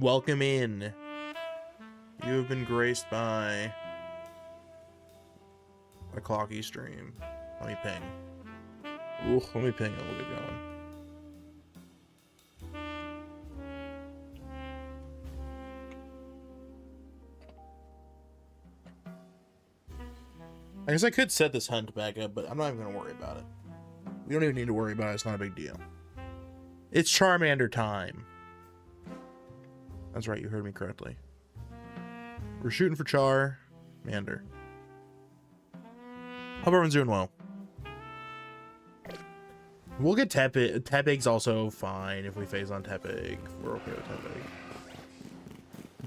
Welcome in. You have been graced by a clocky stream. Let me ping. Ooh, let me ping and we'll get going. I guess I could set this hunt back up, but I'm not even going to worry about it. We don't even need to worry about it. It's not a big deal. It's Charmander time. That's right, you heard me correctly. We're shooting for Charmander. Hope everyone's doing well. We'll get Tepig. Tepig's also fine if we phase on Tepig. We're okay with Tepig.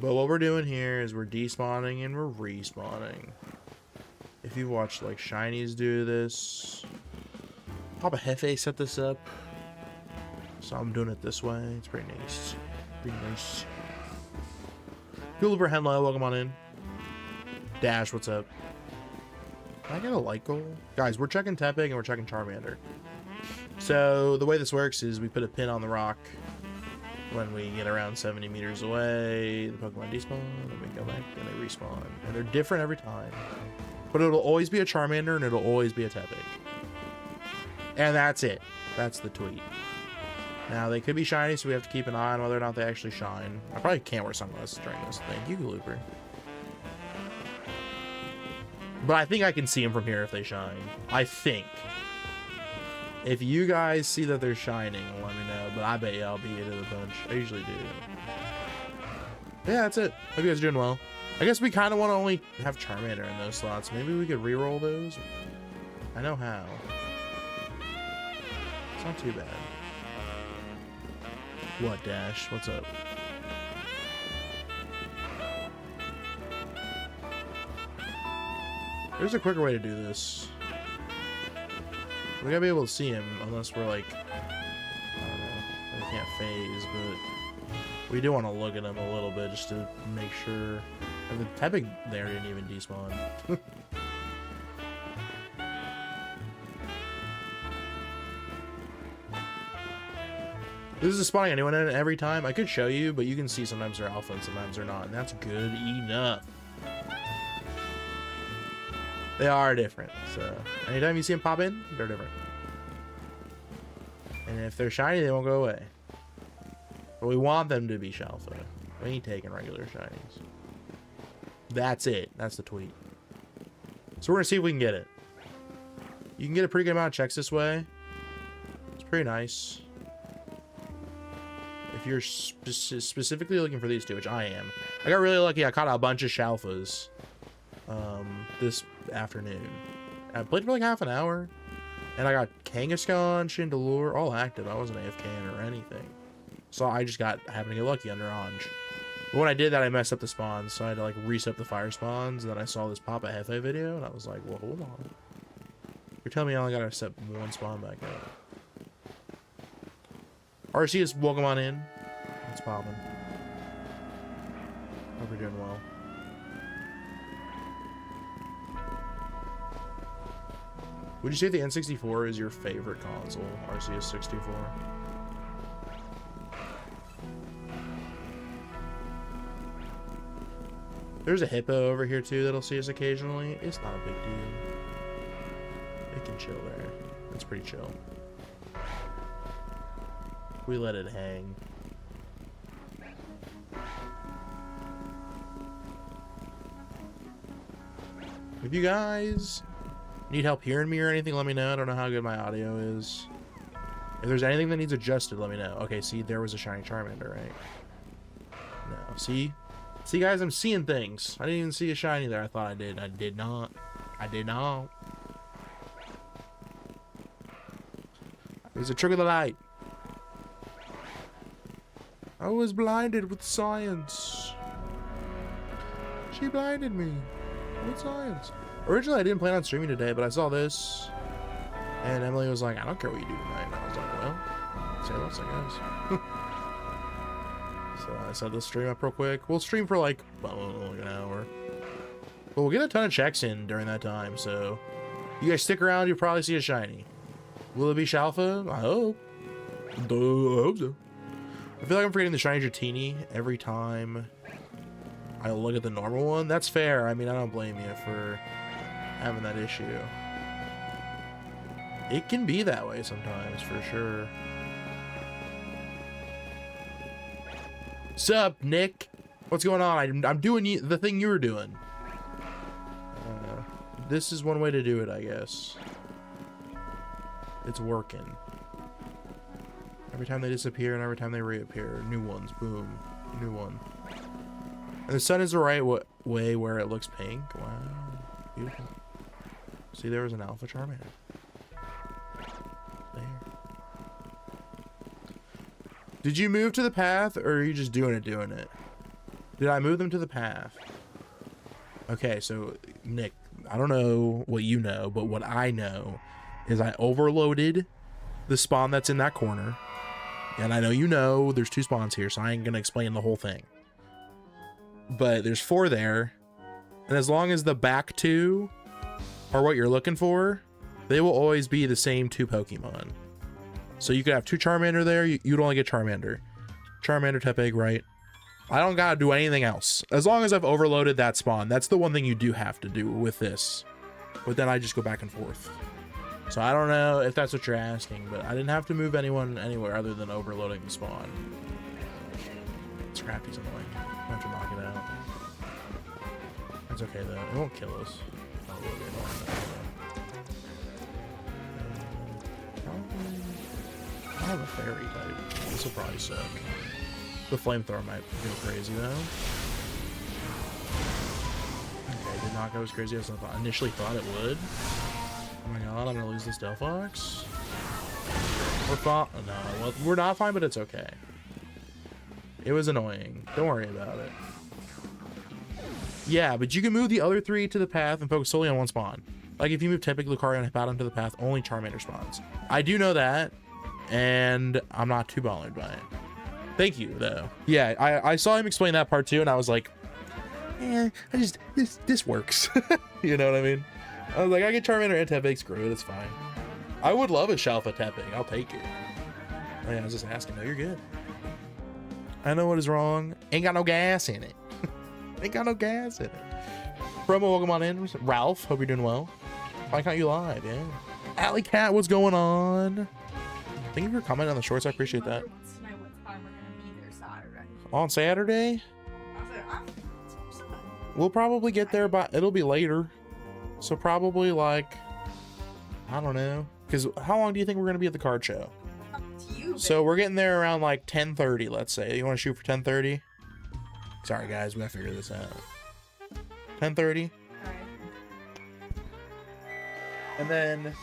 But what we're doing here is we're despawning and we're respawning. If you watch like shinies do this, Papa Hefe set this up, so I'm doing it this way. It's pretty nice. Pretty nice. Gulliver Henlo, welcome on in. Dash, what's up? Can I get a light goal? Guys, we're checking Tepig and we're checking Charmander. So the way this works is we put a pin on the rock when we get around 70 meters away. The Pokemon despawn, and we go back and they respawn. And they're different every time. But it'll always be a Charmander and it'll always be a Tepig. And that's it. That's the tweet. Now, they could be shiny, so we have to keep an eye on whether or not they actually shine. I probably can't wear sunglasses during this. Thank you, Looper. But I think I can see them from here if they shine. I think. If you guys see that they're shining, let me know. But I bet you I'll be into the bunch. I usually do. Yeah, that's it. Hope you guys are doing well. I guess we kind of want to only have Charmander in those slots. Maybe we could re-roll those. I know how. It's not too bad. What, Dash? What's up? There's a quicker way to do this. We gotta be able to see him, unless we're like, I don't know, we can't phase, but we do want to look at him a little bit just to make sure. And the Tepig there didn't even despawn. This is spawning anyone in every time. I could show you, but you can see sometimes they're alpha and sometimes they're not, and that's good enough. They are different, so anytime you see them pop in, they're different. And if they're shiny, they won't go away. But we want them to be shalpha. We ain't taking regular shinies. That's it. That's the tweet. So we're gonna see if we can get it. You can get a pretty good amount of checks this way. It's pretty nice. If you're specifically looking for these two, which I am. I got really lucky. I caught a bunch of shalphas this afternoon. I played for like half an hour. And I got Kangaskhan, Chandelure, all active. I wasn't AFKing or anything. So I just happened to get lucky under Anj. But when I did that, I messed up the spawns. So I had to like reset the fire spawns. And then I saw this Papa Hefe video. And I was like, well, hold on. You're telling me I only got to set one spawn back up. Arceus, welcome on in. It's popping. Hope you're doing well. Would you say the N64 is your favorite console? Arceus 64. There's a hippo over here too that'll see us occasionally. It's not a big deal. It can chill there. It's pretty chill. We let it hang. If you guys need help hearing me or anything, let me know. I don't know how good my audio is. If there's anything that needs adjusted, let me know. Okay, see, there was a shiny Charmander, right? No, see? See, guys, I'm seeing things. I didn't even see a shiny there. I thought I did. I did not. I did not. It was a trick of the light. I was blinded with science. She blinded me with science. Originally, I didn't plan on streaming today, but I saw this. And Emily was like, I don't care what you do tonight. And I was like, well, say less, I guess. So I set this stream up real quick. We'll stream for like, well, like an hour. But we'll get a ton of checks in during that time. So you guys stick around, you'll probably see a shiny. Will it be Shalpha? I hope. I hope so. I feel like I'm forgetting the shiny Dratini every time I look at the normal one. That's fair. I mean, I don't blame you for having that issue. It can be that way sometimes, for sure. Sup, Nick? What's going on? I'm doing the thing you were doing. This is one way to do it, I guess. It's working. Every time they disappear and every time they reappear, new ones. Boom. New one. And the sun is the right way where it looks pink. Wow. Beautiful. See, there was an alpha Charmander. There. Did you move to the path, or are you just doing it? Did I move them to the path? Okay, so, Nick, I don't know what you know, but what I know is I overloaded the spawn that's in that corner. And I know you know there's 2 spawns here, so I ain't gonna explain the whole thing. But there's 4 there. And as long as the back 2 are what you're looking for, they will always be the same 2 Pokemon. So you could have 2 Charmander there, you'd only get Charmander. Charmander, Tepig, right? I don't gotta do anything else. As long as I've overloaded that spawn, that's the one thing you do have to do with this. But then I just go back and forth. So I don't know if that's what you're asking, but I didn't have to move anyone anywhere other than overloading the spawn. Scrappy's annoying. I have to knock it out. That's okay though. It won't kill us. Oh, it will be annoying. I have a fairy type. This will probably suck. The flamethrower might go crazy though. Okay, did not go as crazy as I initially thought it would. Oh my god, I'm gonna lose this Delphox. We're fine. No, well, we're not fine, but it's okay. It was annoying. Don't worry about it. Yeah, but you can move the other 3 to the path and focus solely on one spawn. Like if you move Tepig, Lucario, and Hippowdon to the path, only Charmander spawns. I do know that, and I'm not too bothered by it. Thank you, though. Yeah, I saw him explain that part too, and I was like, eh, this works. You know what I mean? I was like, I get Charmander and Tepig, screw it, it's fine. I would love a Shalpha Tepig, I'll take it. Oh, yeah, I was just asking. No, you're good. I know what is wrong. Ain't got no gas in it. Ain't got no gas in it. Promo, welcome on in. Ralph, hope you're doing well. Why can't you live? Yeah. Alley Cat, what's going on? Thank you for commenting on the shorts. I appreciate that. On Saturday? We'll probably get there by, it'll be later. So probably like, I don't know. Because how long do you think we're going to be at the card show? Up to you, so we're getting there around like 10:30, let's say. You want to shoot for 10:30? Sorry guys, we gotta figure this out. 10:30? Alright. And then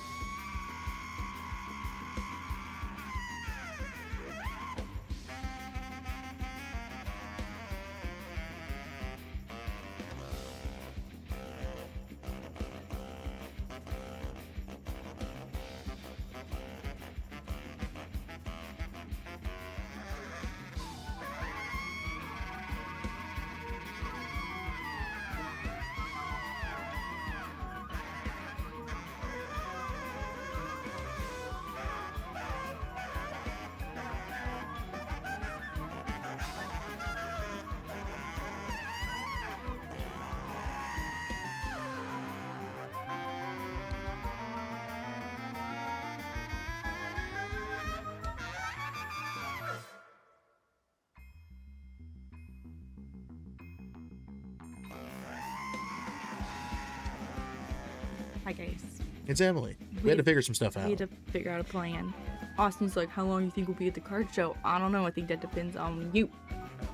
Hi guys. it's Emily. We had to figure some stuff We out. had to figure out a plan. Austin's like, how long do you think we'll be at the card show? I don't know. I think that depends on you.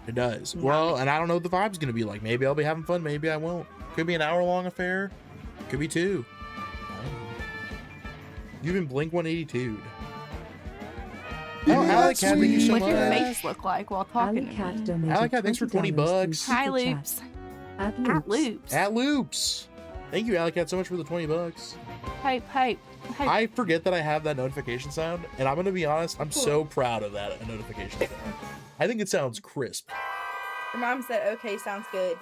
It does. Not Well, me. and I don't know what the vibe's gonna be like. Maybe I'll be having fun, maybe I won't. Could be an hour-long affair. Could be 2. You've been Blink 182'd. Oh, Alec Cat, thank you so What's your much. face look like while talking to me? Alec Cat, thanks for 20 bucks. Hi, Loops. At Loops. At Loops. Thank you, Alec Cat, so much for the 20 bucks. Hype, hype, hype. I forget that I have that notification sound, and I'm gonna be honest, I'm so proud of that notification sound. I think it sounds crisp. Her mom said, okay, sounds good.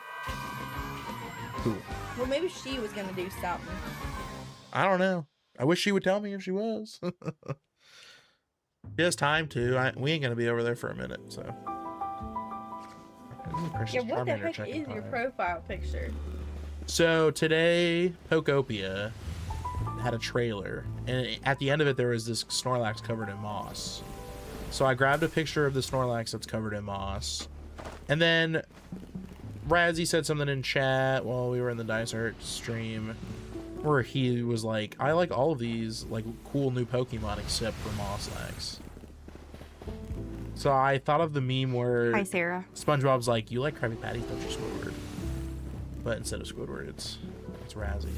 Cool. Well, maybe she was gonna do something. I don't know. I wish she would tell me if she was. He has time to. We ain't gonna be over there for a minute, so. Yeah, what the heck is your profile picture? So today, Pokopia had a trailer, and at the end of it, there was this Snorlax covered in moss. So I grabbed a picture of the Snorlax that's covered in moss, and then Razzie said something in chat while we were in the Dice Art stream, where he was like, "I like all of these like cool new Pokemon except for Mosslax." So I thought of the meme where Hi, Sarah. SpongeBob's like, "You like Krabby Patties, don't you, Squidward?" But instead of Squidward, it's Razzie.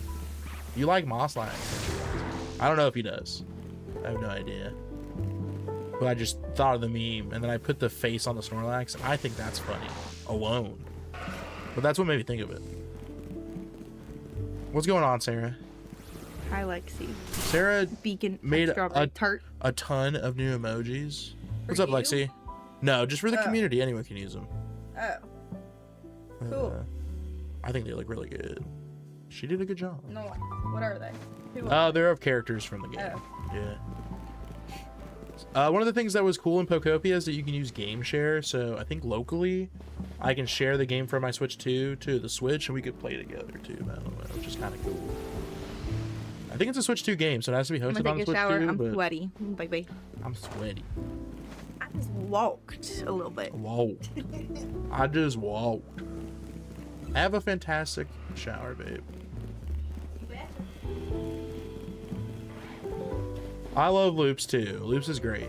You like Mosslax, don't you, Razzie? I don't know if he does. I have no idea. But I just thought of the meme, and then I put the face on the Snorlax, and I think that's funny alone. But that's what made me think of it. What's going on, Sarah? Hi, Lexi. Sarah Beacon made strawberry tart. a ton of new emojis. What's For up, you? Lexi? No, just for the Oh. community. Anyone can use them. Oh, cool. I think they look really good. She did a good job. No, what are they? Who are They're of characters from the game. Oh. Yeah. One of the things that was cool in Pokopia is that you can use game share. So I think locally, I can share the game from my Switch 2 to the Switch, and we could play together too. I don't know, which is kind of cool. I think it's a Switch 2 game, so it has to be I'm hosted gonna on take the a Switch shower. 2. I'm But sweaty. Bye bye. I'm sweaty. I just walked a little bit. Whoa. I just walked. Have a fantastic shower, babe. I love Loops too. Loops is great.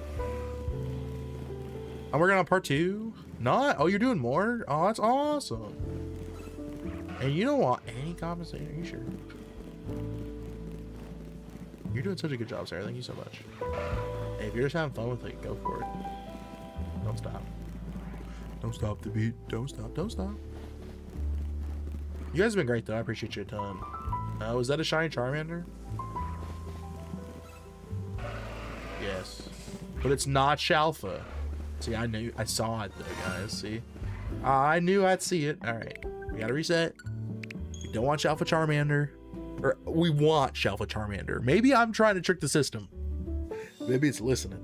I'm working on part 2. Not? Oh, you're doing more? Oh, that's awesome. And you don't want any compensation? Are you sure? You're doing such a good job, Sarah. Thank you so much. Hey, if you're just having fun with it, go for it. Don't stop. Don't stop the beat. Don't stop. Don't stop. You guys have been great, though. I appreciate you a ton. Was that a shiny Charmander? Yes. But it's not Shalpha. See, I saw it, though, guys. See? I knew I'd see it. All right. We gotta reset. We don't want Shalpha Charmander. Or we want Shalpha Charmander. Maybe I'm trying to trick the system. Maybe it's listening.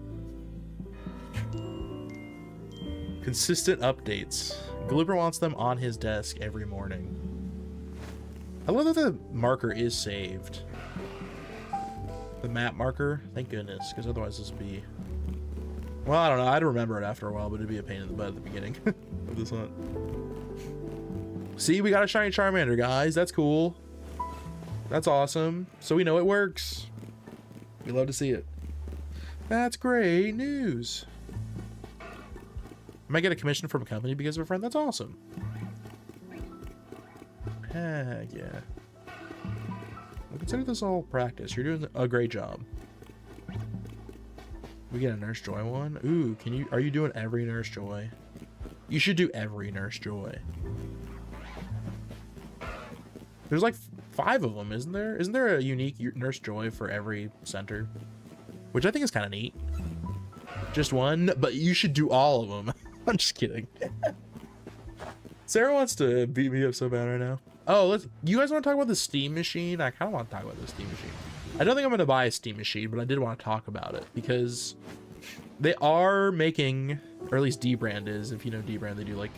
Consistent updates. Glooper wants them on his desk every morning. I love that the marker is saved. The map marker. Thank goodness, because otherwise this would be... Well, I don't know. I'd remember it after a while, but it'd be a pain in the butt at the beginning of this hunt. See, we got a shiny Charmander, guys. That's cool. That's awesome. So we know it works. We love to see it. That's great news. I might get a commission from a company because of a friend. That's awesome. Heck yeah. Well, consider this all practice. You're doing a great job. We get a Nurse Joy one. Ooh, are you doing every Nurse Joy? You should do every Nurse Joy. There's like 5 of them, isn't there? Isn't there a unique Nurse Joy for every center? Which I think is kind of neat. Just one, but you should do all of them. I'm just kidding. Sarah wants to beat me up so bad right now. Oh, you guys want to talk about the Steam machine? I kind of want to talk about the Steam machine. I don't think I'm going to buy a Steam machine, but I did want to talk about it because they are making, or at least D-Brand is, if you know D-Brand, they do like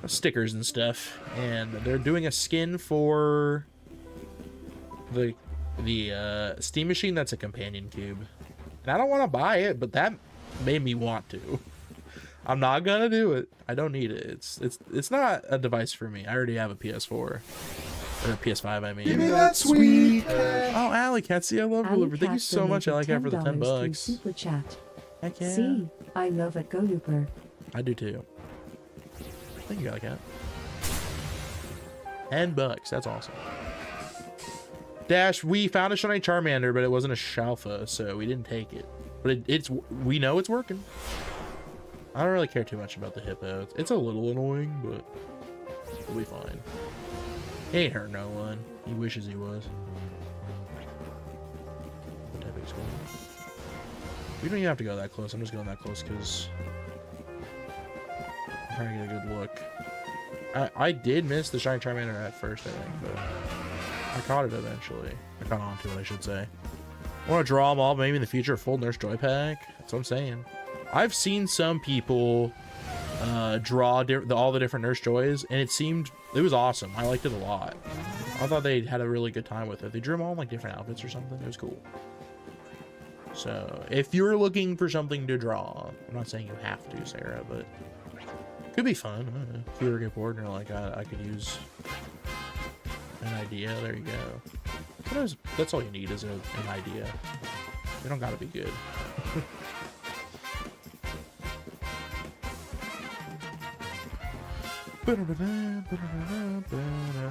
stickers and stuff, and they're doing a skin for the Steam machine that's a companion cube. And I don't want to buy it, but that made me want to. I'm not gonna do it. I don't need it. It's not a device for me. I already have a PS4 or a PS5. I mean. Give me that sweet cash. Oh, Alley Cat, see, I love Alley Looper. Thank you Cat so much, Alley Cat, for the $10 $10 bucks. Super chat. Heck yeah. See, I love it. Go Looper. I do too. Thank you, Alley Cat. $10. That's awesome. Dash, we found a shiny Charmander, but it wasn't a Shalpha, so we didn't take it. But we know it's working. I don't really care too much about the hippo. It's a little annoying, but it'll be fine. He ain't hurt no one. He wishes he was. What type of school? We don't even have to go that close. I'm just going that close because I'm trying to get a good look. I did miss the shiny Charmander at first, I think, but I caught it eventually. I caught on to it, I should say. want to draw them all, maybe in the future, a full Nurse Joy pack. That's what I'm saying. I've seen some people draw all the different Nurse Joys, and it was awesome. I liked it a lot. I thought they had a really good time with it. They drew them all in like different outfits or something. It was cool. So if you're looking for something to draw, I'm not saying you have to, Sarah, but it could be fun. I don't know. If you ever get bored and you're like, I could use an idea, there you go. Sometimes that's all you need is an idea. They don't gotta be good.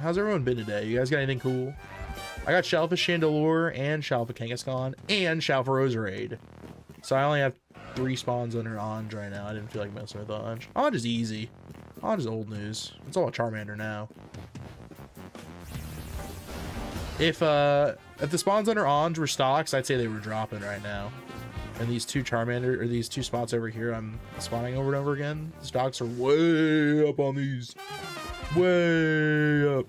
How's everyone been today? You guys got anything cool? I got Shalpha Chandelure and Shalpha Kangaskhan and Shalpha Roserade. So I only have 3 spawns under Anj right now. I didn't feel like messing with Anj. Anj is easy. Anj is old news. It's all a Charmander now. If the spawns under Anj were stocks, I'd say they were dropping right now. And these 2 Charmander, or these 2 spots over here I'm spawning over and over again, the stocks are way up on these. Way up.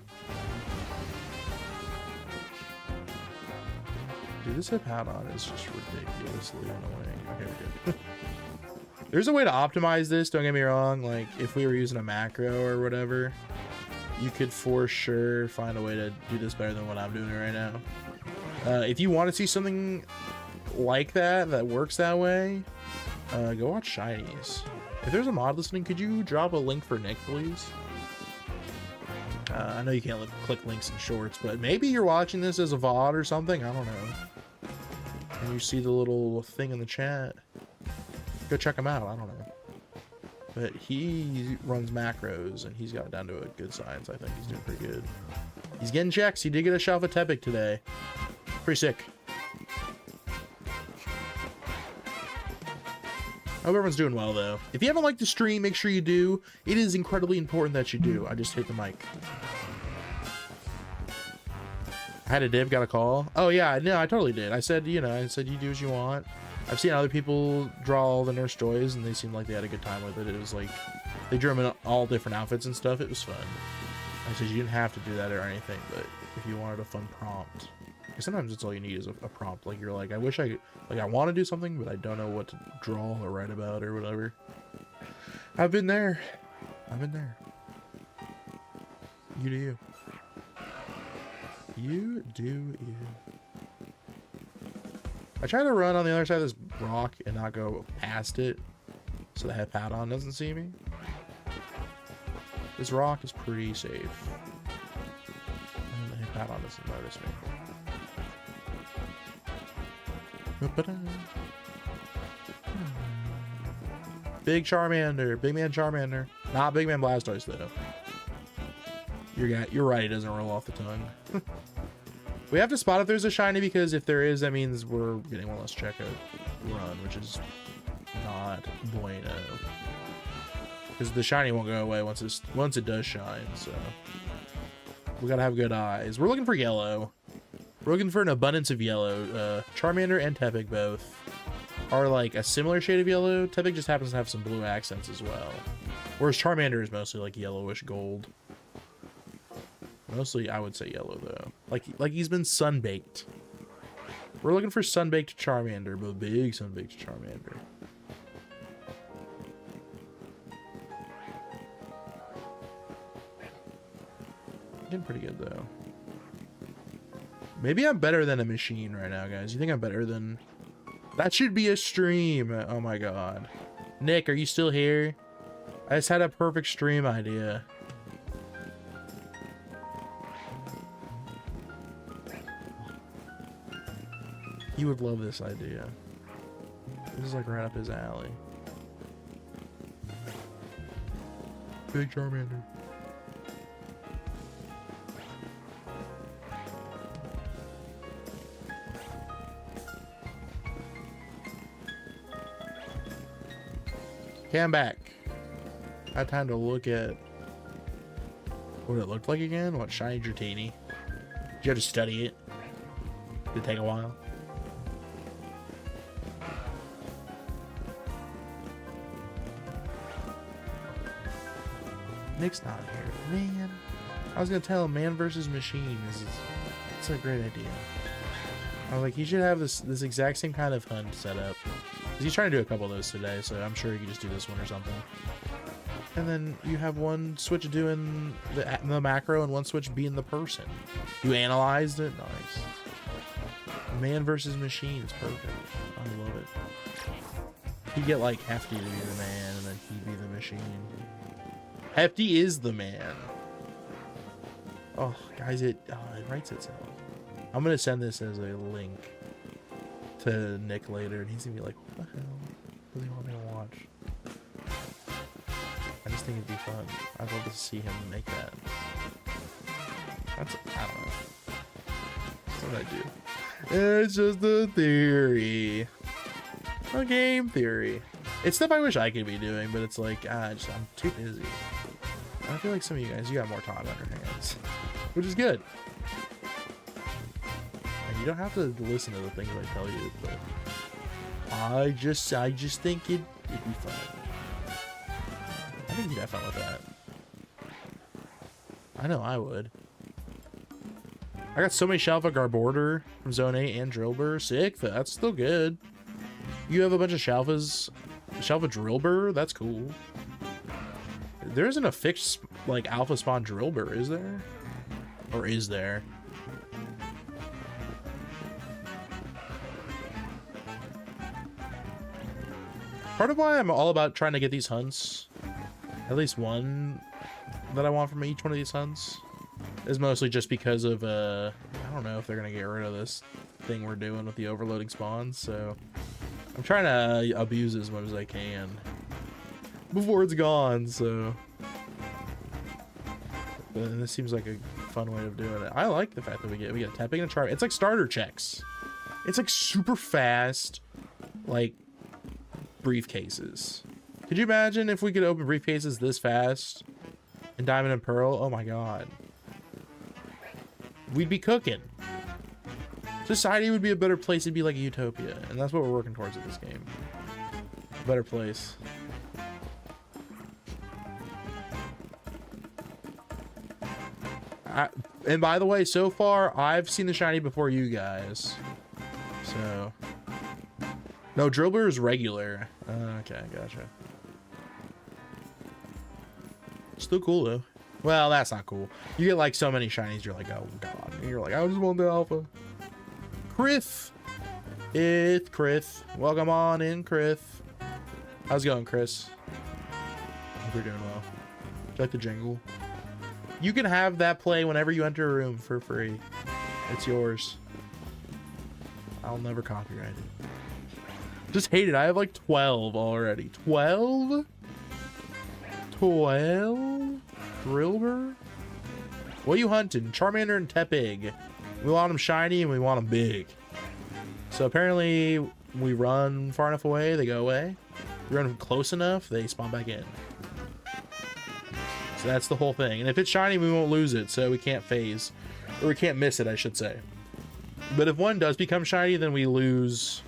Dude, this Hippowdon is just ridiculously annoying. Okay, we're good. There's a way to optimize this, don't get me wrong. Like, if we were using a macro or whatever, you could for sure find a way to do this better than what I'm doing right now. If you want to see something like that works that way, go watch Shinies. If there's a mod listening, could you drop a link for Nick, please? I know you can't click links in shorts, but maybe you're watching this as a VOD or something. I don't know. And you see the little thing in the chat. Go check him out. I don't know. But he runs macros, and he's got it down to a good science. I think he's doing pretty good. He's getting checks. He did get a Shalpha Tepic today. Pretty sick. I hope everyone's doing well, though. If you haven't liked the stream, make sure you do. It is incredibly important that you do. I just hit the mic. I had a div, got a call. Oh, yeah, no, I totally did. I said, you do as you want. I've seen other people draw all the Nurse Joys, and they seemed like they had a good time with it. It was like, they drew them in all different outfits and stuff. It was fun. I said you didn't have to do that or anything, but if you wanted a fun prompt. Because sometimes it's all you need is a prompt. Like, you're like, I wish I want to do something, but I don't know what to draw or write about or whatever. I've been there. You do you. You do you. I try to run on the other side of this rock and not go past it so the Hippowdon doesn't see me. This rock is pretty safe. And the Hippowdon doesn't notice me. Big Charmander. Big Man Charmander. Not Big Man Blastoise, though. You're right, it doesn't roll off the tongue. We have to spot if there's a shiny, because if there is, that means we're getting one less checkout run, which is not bueno. Because the shiny won't go away once it does shine, so we gotta have good eyes. We're looking for yellow. We're looking for an abundance of yellow. Charmander and Tepic both are like a similar shade of yellow. Tepic just happens to have some blue accents as well. Whereas Charmander is mostly like yellowish gold. Mostly, I would say yellow, though. Like he's been sunbaked. We're looking for sunbaked Charmander, but big sunbaked Charmander. Getting pretty good, though. Maybe I'm better than a machine right now, guys. You think I'm better than... That should be a stream. Oh, my God. Nick, are you still here? I just had a perfect stream idea. He would love this idea. This is like right up his alley. Big Charmander. Okay, I'm back. I had time to look at what it looked like again. What, shiny Dratini? Did you have to study it? Did it take a while? Nick's not here. Man. I was gonna tell him man versus machine. It's a great idea. I was like, he should have this exact same kind of hunt set up. 'Cause he's trying to do a couple of those today, so I'm sure he could just do this one or something. And then you have one switch doing the macro and one switch being the person. You analyzed it? Nice. Man versus machine is perfect. I love it. He'd get like Hefty to be the man, and then he'd be the machine. Hefty is the man. Oh, guys, it writes itself. I'm gonna send this as a link to Nick later, and he's gonna be like, "What the hell? What do you want me to watch?" I just think it'd be fun. I'd love to see him make that. I don't know. That's what I do. It's just a theory. A game theory. It's stuff I wish I could be doing, but it's like, I'm too busy. I feel like some of you guys, you got more time on your hands, which is good. And you don't have to listen to the things I tell you, but I just think it'd be fun. I think you'd have fun with that. I know I would. I got so many Shalpha Garborder from Zone 8 and Drillbur. Sick, that's still good. You have a bunch of Shalphas. Shalpha Drillbur, that's cool. There isn't a fixed, like, alpha spawn Drillbur, is there? Or is there? Part of why I'm all about trying to get these hunts, at least one that I want from each one of these hunts, is mostly just because of, I don't know if they're going to get rid of this thing we're doing with the overloading spawns, so I'm trying to abuse it as much as I can before it's gone, so. But this seems like a fun way of doing it. I like the fact that we get Tepig and a Charm. It's like starter checks. It's like super fast, like, briefcases. Could you imagine if we could open briefcases this fast in Diamond and Pearl? Oh my god. We'd be cooking. Society would be a better place. It'd be like a utopia, and that's what we're working towards in this game. A better place. And by the way, so far I've seen the shiny before you guys, so no, Drillbur is regular. Okay, gotcha. Still cool though. Well, that's not cool. You get like so many shinies, you're like, oh god. And you're like, I just want the alpha. Krith. It's Krith. Welcome on in, Krith. How's it going, Chris? Hope you're doing well. Do you like the jingle? You can have that play whenever you enter a room for free. It's yours. I'll never copyright it. Just hate it. I have like 12 already. 12? 12? Drillbur? What are you hunting? Charmander and Tepig. We want them shiny and we want them big. So apparently we run far enough away, they go away. We run close enough, they spawn back in. So that's the whole thing. And if it's shiny, we won't lose it, so we can't phase. Or we can't miss it, I should say. But if one does become shiny, then we lose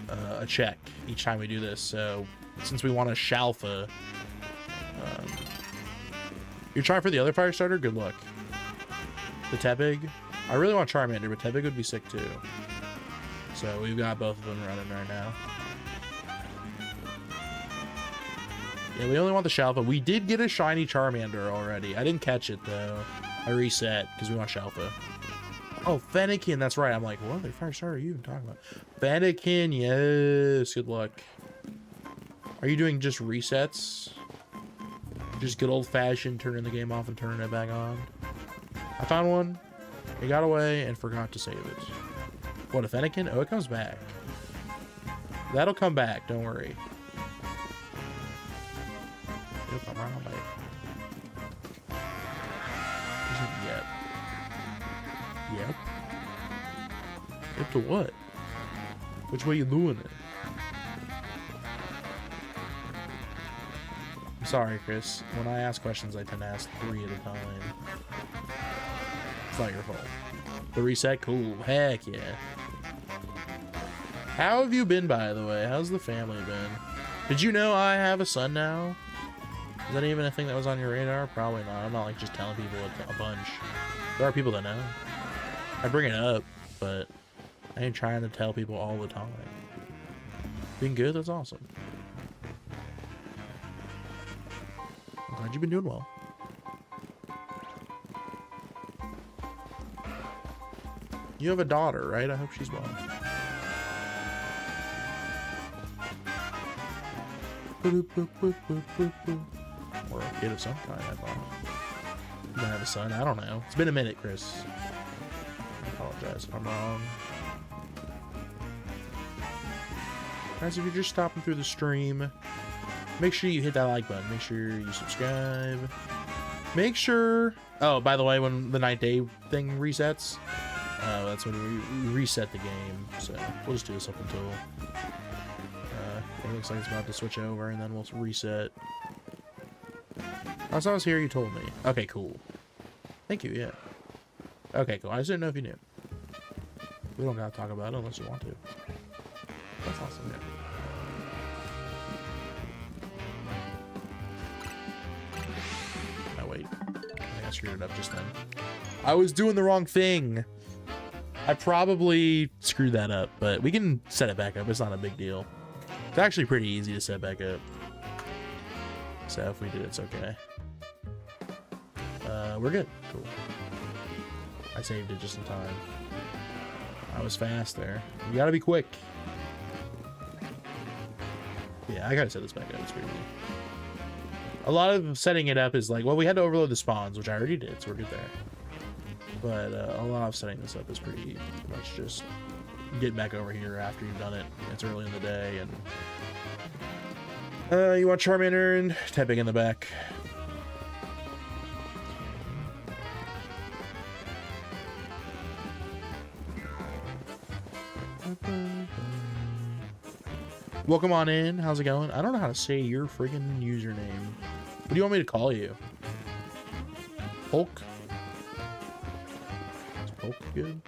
a check each time we do this. So since we want a Shalpha, you're trying for the other fire starter? Good luck. The Tepig? I really want Charmander, but Tepig would be sick too. So we've got both of them running right now. Yeah, we only want the Shalpha. We did get a shiny Charmander already. I didn't catch it though. I reset because we want Shalpha. Oh, Fennekin, that's right. I'm like, what other fire starter are you even talking about? Fennekin, yes. Good luck. Are you doing just resets? Just good old-fashioned turning the game off and turning it back on? I found one. It got away and forgot to save it. What, a Fennekin? Oh, it comes back. That'll come back, don't worry. It'll come right on back. Yep. Yep. Up to what? Which way you doing it? I'm sorry, Chris. When I ask questions, I tend to ask 3 at a time. It's not your fault. The reset? Cool. Heck yeah. How have you been, by the way? How's the family been? Did you know I have a son now? Is that even a thing that was on your radar? Probably not. I'm not like just telling people a bunch. There are people that know. I bring it up, but I ain't trying to tell people all the time. Being good, that's awesome. I'm glad you've been doing well. You have a daughter, right? I hope she's well. Or a kid of some kind, I thought. You don't have a son? I don't know. It's been a minute, Chris. I apologize if I'm wrong. Guys, if you're just stopping through the stream, make sure you hit that like button. Make sure you subscribe. Make sure... Oh, by the way, when the night day thing resets, that's when we reset the game. So we'll just do this up until... it looks like it's about to switch over, and then we'll reset. As I was here, you told me. Okay, cool. Thank you, yeah. Okay, cool. I just didn't know if you knew. We don't gotta talk about it unless you want to. That's awesome, yeah. Oh, wait. I think I screwed it up just then. I was doing the wrong thing. I probably screwed that up, but we can set it back up. It's not a big deal. It's actually pretty easy to set back up. So if we did, it's okay. We're good. Cool. I saved it just in time. I was fast there. You gotta be quick. Yeah, I gotta set this back up. It's pretty easy. A lot of setting it up is like, well, we had to overload the spawns, which I already did, so we're good there. But a lot of setting this up is pretty much just get back over here after you've done it. It's early in the day, and you want Charmander and Tepig in the back. Welcome on in. How's it going? I don't know how to say your freaking username. What do you want me to call you? Hulk? Is Hulk good?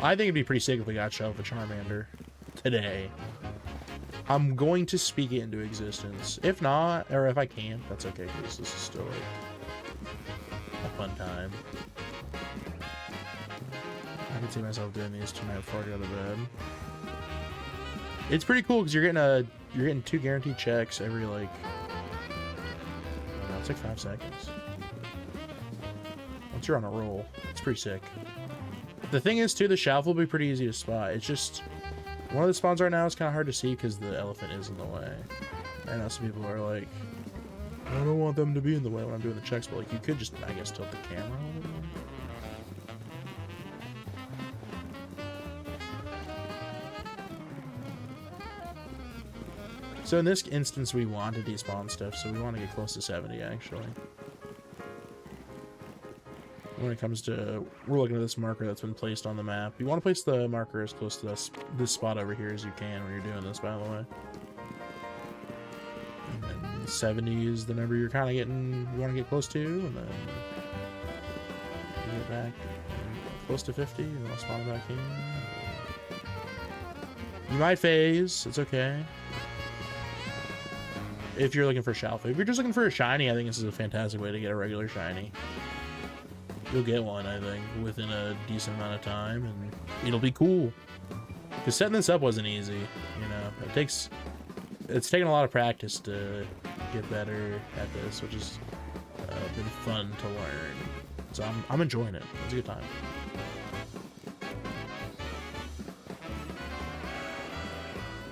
I think it'd be pretty sick if we got Shalpha Charmander today. I'm going to speak it into existence. If not, or if I can't, that's okay, because this is still like a fun time. I can see myself doing these tonight before I go to bed. It's pretty cool because you're getting 2 guaranteed checks every like, I don't know, it's like 5 seconds. Once you're on a roll, it's pretty sick. The thing is too, the Shalpha will be pretty easy to spot. It's just one of the spawns right now is kind of hard to see because the elephant is in the way. I know some people are like, I don't want them to be in the way when I'm doing the checks, but like you could just, I guess, tilt the camera a little bit more. So in this instance, we want to despawn stuff, so we want to get close to 70 actually. When it comes to, we're looking at this marker that's been placed on the map. You want to place the marker as close to this spot over here as you can when you're doing this, by the way. And then 70 is the number you're kind of getting, you want to get close to, and then you get back close to 50, and then I'll spawn it back in. You might phase, it's okay. If you're looking for Shalpha. If you're just looking for a shiny, I think this is a fantastic way to get a regular shiny. You'll get one, I think, within a decent amount of time, and it'll be cool. Because setting this up wasn't easy, you know. It's taken a lot of practice to get better at this, which has been fun to learn. So I'm enjoying it. It's a good time.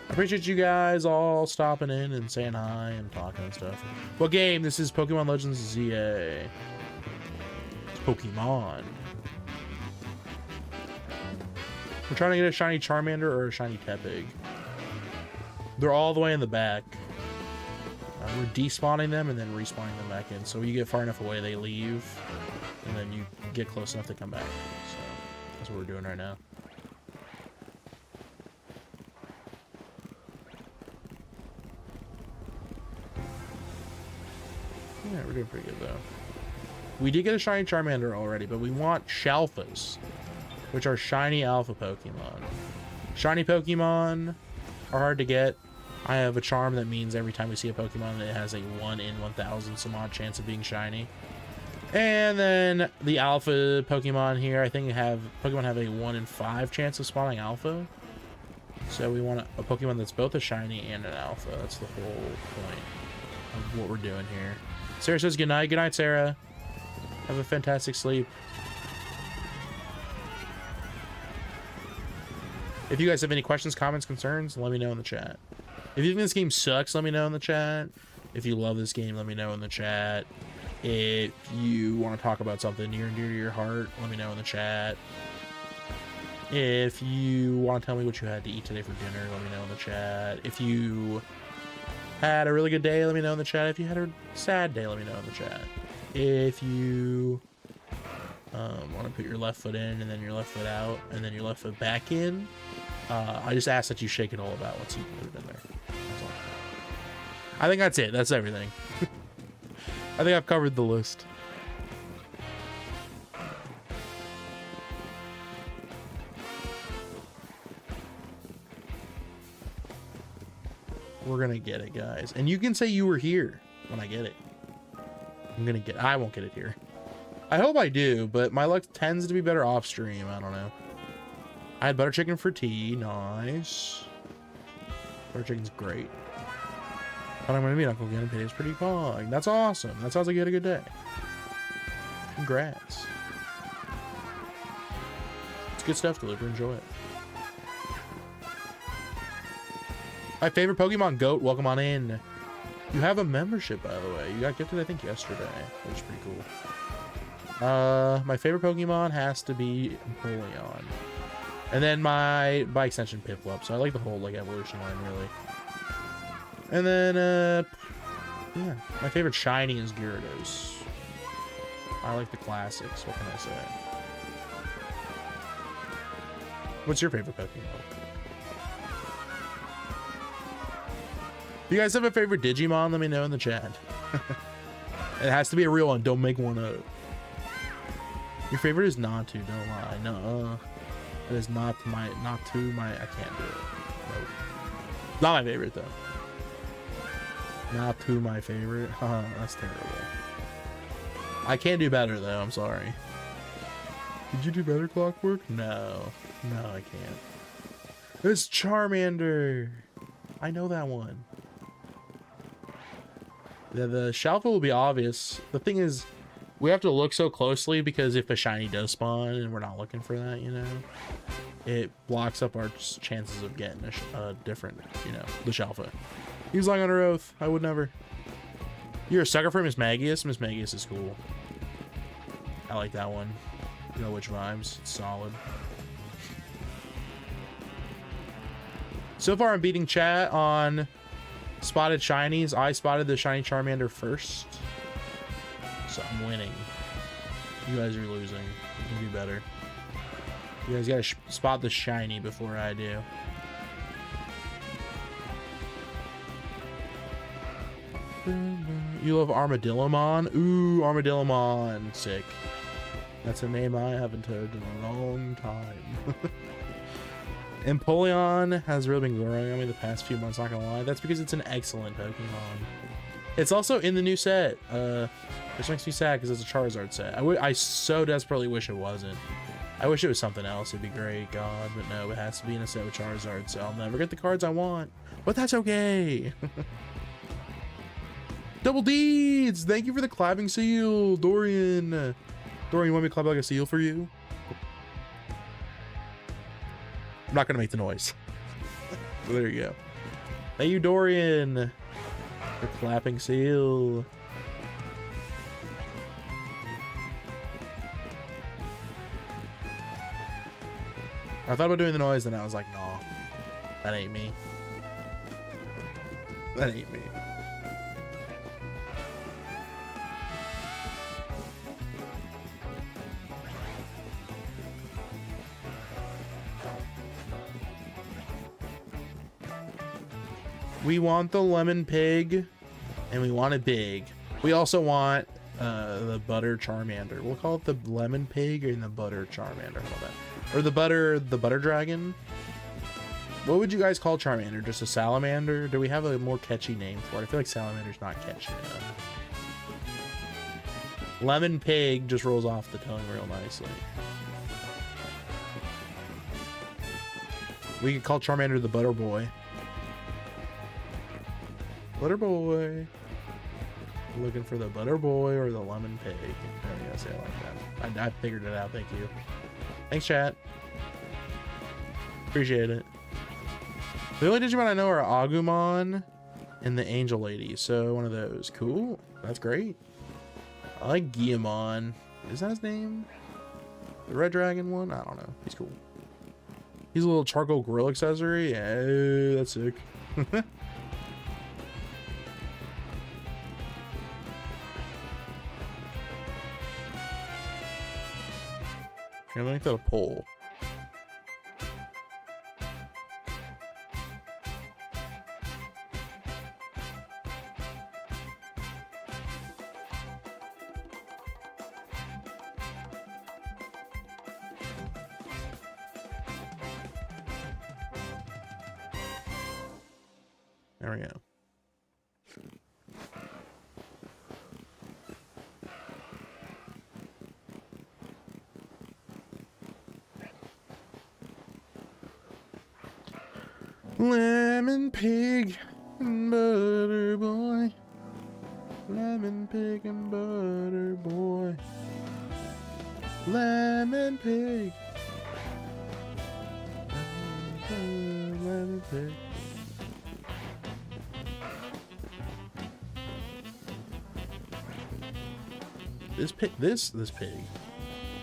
I appreciate you guys all stopping in and saying hi and talking and stuff. What game? This is Pokemon Legends ZA. Pokemon. We're trying to get a shiny Charmander or a shiny Tepig. They're all the way in the back. We're despawning them and then respawning them back in. So when you get far enough away, they leave, and then you get close enough to come back. So that's what we're doing right now. Yeah, we're doing pretty good though. We did get a shiny Charmander already, but we want Shalphas, which are shiny alpha Pokemon. Shiny Pokemon are hard to get. I have a charm that means every time we see a Pokemon, it has a 1 in 1,000 some odd chance of being shiny. And then the alpha Pokemon here, I think Pokemon have a 1 in 5 chance of spawning alpha. So we want a Pokemon that's both a shiny and an alpha. That's the whole point of what we're doing here. Sarah says good night. Good night, Sarah. Have a fantastic sleep. If you guys have any questions, comments, concerns, let me know in the chat. If you think this game sucks, let me know in the chat. If you love this game, let me know in the chat. If you want to talk about something near and dear to your heart, let me know in the chat. If you want to tell me what you had to eat today for dinner, let me know in the chat. If you had a really good day, let me know in the chat. If you had a sad day, let me know in the chat. If you want to put your left foot in and then your left foot out and then your left foot back in, I just ask that you shake it all about once you put it in there. That's all. I think that's it. That's everything. I think I've covered the list. We're gonna get it, guys. And you can say you were here when I get it. I won't get it here. I hope I do, but my luck tends to be better off stream. I don't know. I had butter chicken for tea. Nice. Butter chicken's great. But I'm gonna meet Uncle Ken and Pay's pretty pog. That's awesome. That sounds like you had a good day. Congrats. It's good stuff, Deliver. Enjoy it. My favorite Pokemon, Goat. Welcome on in. You have a membership, by the way. You got gifted, I think, yesterday, which is pretty cool. My favorite Pokemon has to be Empoleon. And then by extension, Piplup. So I like the whole evolution line, really. And then, yeah, my favorite shiny is Gyarados. I like the classics. What can I say? What's your favorite Pokemon? If you guys have a favorite Digimon, let me know in the chat. It has to be a real one. Don't make one up. Your favorite is Natu, don't lie. No, it is not my, I can't do it. Nope. Not my favorite, though. Natu, my favorite. That's terrible. I can't do better, though. I'm sorry. Did you do better, Clockwork? No. No, I can't. It's Charmander. I know that one. Yeah, the shalpha will be obvious. The thing is, we have to look so closely because if a shiny does spawn and we're not looking for that, you know, it blocks up our chances of getting a different, you know, the shalpha. He's lying under oath. I would never. You're a sucker for Miss Magius? Miss Magius is cool. I like that one. You know which vibes. It's solid. So far, I'm beating chat on spotted shinies. I spotted the shiny Charmander first. So I'm winning. You guys are losing. You can do better. You guys gotta spot the shiny before I do. You love Armadillomon? Ooh, Armadillomon. Sick. That's a name I haven't heard in a long time. Empoleon has really been growing on me the past few months, not gonna lie. That's because it's an excellent Pokemon. It's also in the new set, which makes me sad because it's a Charizard set. I so desperately wish it wasn't. I wish it was something else. It'd be great, God, but no, it has to be in a set with Charizard, so I'll never get the cards I want. But that's okay. Double Deeds! Thank you for the clapping seal, Dorian. Dorian, you want me to clap like a seal for you? I'm not gonna make the noise. There you go. Thank you, Dorian, for clapping seal. I thought about doing the noise, and I was like, no, that ain't me. That ain't me. We want the lemon pig, and we want it big. We also want the butter Charmander. We'll call it the lemon pig and the butter Charmander. How about that? Or the butter dragon. What would you guys call Charmander? Just a salamander? Do we have a more catchy name for it? I feel like salamander's not catchy enough. Lemon pig just rolls off the tongue real nicely. We could call Charmander the butter boy. Butter boy. Looking for the butter boy or the lemon pig. There we go, say it like that. I figured it out, thank you. Thanks, chat. Appreciate it. The only Digimon I know are Agumon and the Angel Lady, so one of those. Cool. That's great. I like Guillemon. Is that his name? The Red Dragon one? I don't know. He's cool. He's a little charcoal grill accessory. Yeah, that's sick. I'm gonna make that a poll. There we go. Lemon pig and butter boy. Lemon pig and butter boy. Lemon pig. Lemon pig.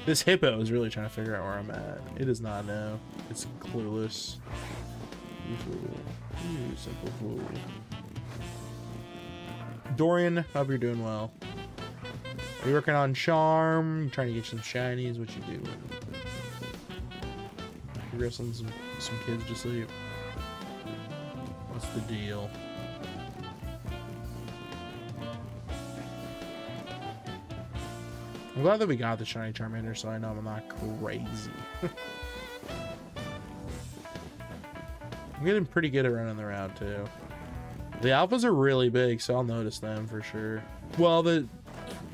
This hippo is really trying to figure out where I'm at. It does not know. It's clueless. You fool. You simple fool. Dorian, hope you're doing well. Are you working on charm? You trying to get some shinies? What you doing? You wrestling some kids to sleep? What's the deal? I'm glad that we got the shiny Charmander, so I know I'm not crazy. I'm getting pretty good at running the route too. The alphas are really big, so I'll notice them for sure. Well,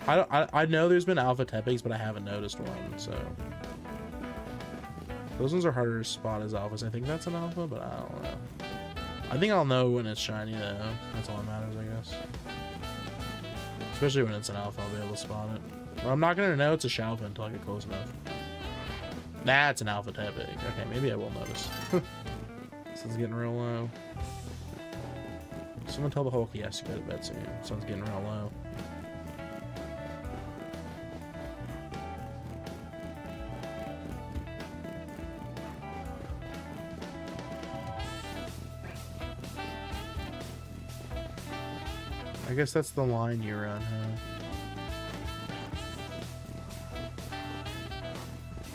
I know there's been alpha Tepics, but I haven't noticed one, so those ones are harder to spot as alphas. I think that's an alpha, but I don't know. I think I'll know when it's shiny though. That's all that matters, I guess. Especially when it's an alpha, I'll be able to spot it. Well, I'm not gonna know it's a shalpha until I get close enough. That's an alpha Tepic. Okay, maybe I will notice. Sun's getting real low. Someone tell the Hulk he has to go to bed soon. Sun's getting real low. I guess that's the line you run, huh?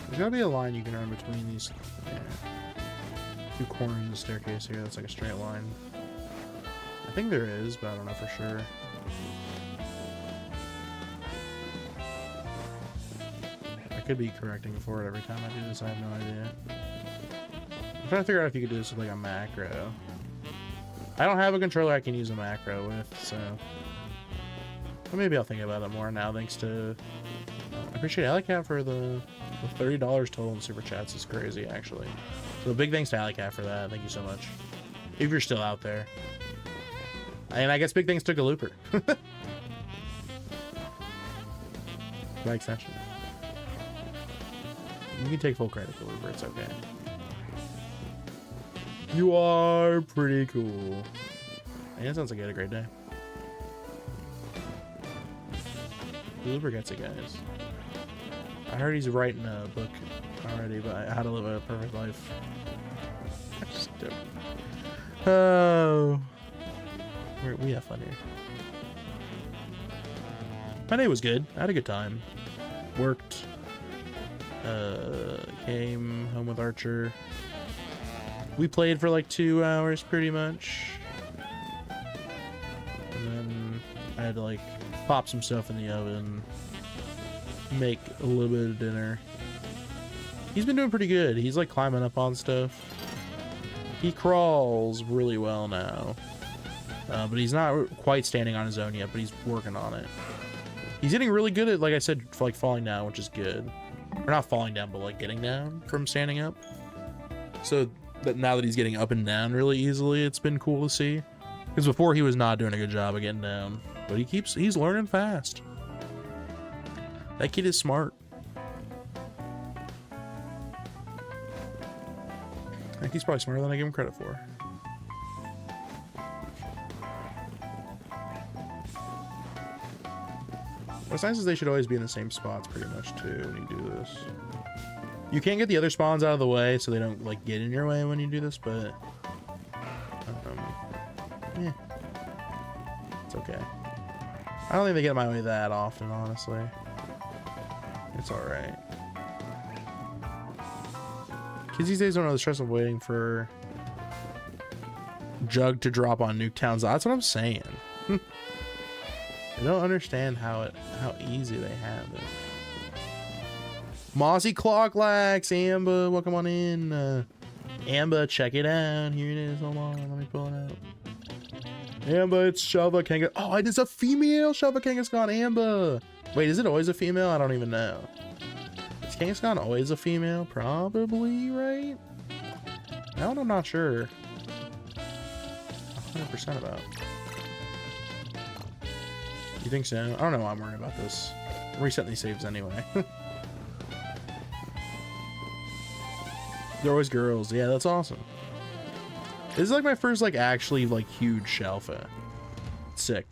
There's gotta be a line you can run between these two corners of the staircase here. That's like a straight line. I think there is, but I don't know for sure. I could be correcting for it every time I do this. I have no idea. I'm trying to figure out if you could do this with like a macro. I don't have a controller I can use a macro with, so but maybe I'll think about it more now. Thanks to I appreciate Alleycat for the $30 total in super chats. Is crazy actually. So big thanks to Alleycat for that. Thank you so much. If you're still out there. And I guess big thanks to Galooper. By extension. You can take full credit, Galooper. It's okay. You are pretty cool. And it sounds like you had a great day. Galooper gets it, guys. I heard he's writing a book already about how to live a perfect life. Just joking. Oh. We have fun here. My day was good. I had a good time. Worked. Came home with Archer. We played for like 2 hours pretty much. And then I had to like pop some stuff in the oven. Make a little bit of dinner. He's been doing pretty good. He's like climbing up on stuff. He crawls really well now. But he's not quite standing on his own yet, but he's working on it. He's getting really good at, like I said, like falling down, which is good. Or not falling down, but like getting down from standing up. So that now that he's getting up and down really easily, it's been cool to see. Because before he was not doing a good job of getting down. But he's learning fast. That kid is smart. I think he's probably smarter than I give him credit for. What's nice is they should always be in the same spots pretty much too when you do this. You can't get the other spawns out of the way so they don't like get in your way when you do this, but yeah, it's okay. I don't think they get in my way that often, honestly. It's all right. Kids these days don't know the stress of waiting for Jug to drop on Nuketown. That's what I'm saying. I don't understand how easy they have it. Mossy Clocklax, Amba, welcome on in. Amba, check it out. Here it is. Hold on, let me pull it out. Amba, it's Shalpha Kangas. Oh, it's a female Shalpha Kangaskhan, Amba. Wait, is it always a female? I don't even know. Is Kangaskhan always a female? Probably, right? That one I'm not sure. 100% about. You think so? I don't know why I'm worried about this. I'm resetting these saves anyway. They're always girls. Yeah, that's awesome. This is like my first like actually like huge shalpha. Sick.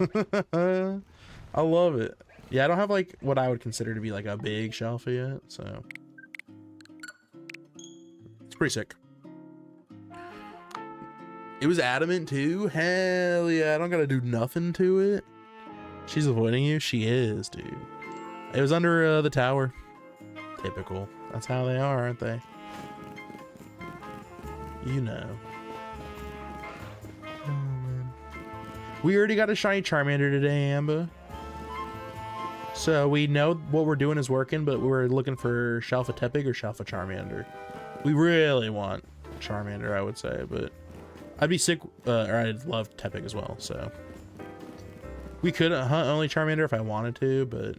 I love it. Yeah, I don't have like what I would consider to be like a big shalpha yet, so it's pretty sick. It was adamant too. Hell yeah, I don't gotta do nothing to it. She's avoiding you? She is, dude. It was under the tower. Typical. That's how they are, aren't they? You know. Oh, man. We already got a shiny Charmander today, Amba. So we know what we're doing is working, but we're looking for Shalpha Tepig or Shalpha Charmander. We really want Charmander, I would say, but I'd be sick, or I'd love Tepig as well, so. We could hunt only Charmander if I wanted to, but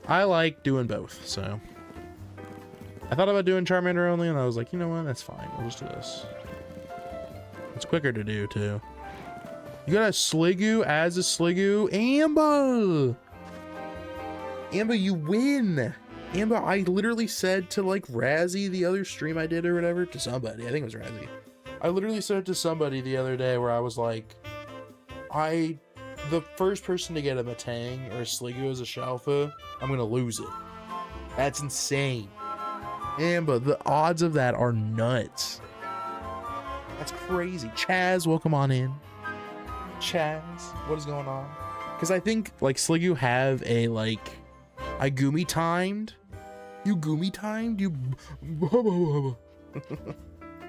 I like doing both, so. I thought about doing Charmander only, and I was like, you know what, that's fine. We'll just do this. It's quicker to do, too. You got a Sliggoo as a Sliggoo. Amba! Amba, you win! Amba, I literally said to, like, Razzie the other stream I did or whatever, to somebody. I think it was Razzie. I literally said it to somebody the other day where I was like, the first person to get a Matang or a Sliggoo as a Shalpha, I'm gonna lose it. That's insane. Amba, the odds of that are nuts. That's crazy. Chaz, welcome on in. Chaz, what is going on? Because I think, like, Sliggoo have a, like, I Gumi timed. You Gumi timed? You...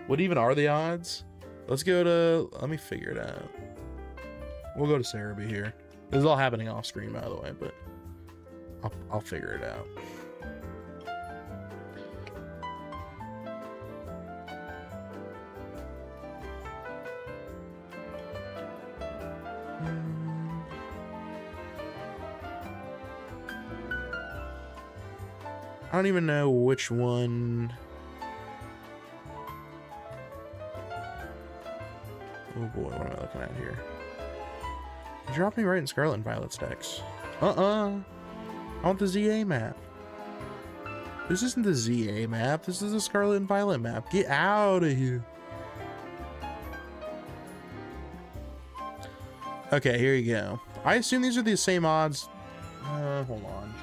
What even are the odds? Let's go to... Let me figure it out. We'll go to Cerebi here. This is all happening off screen, by the way, but I'll figure it out. I don't even know which one. Oh boy, what am I looking at here? You dropped me right in Scarlet and Violet stacks. I want the ZA map. This isn't the ZA map. This is the Scarlet and Violet map. Get out of here. Okay, here you go. I assume these are the same odds. Hold on.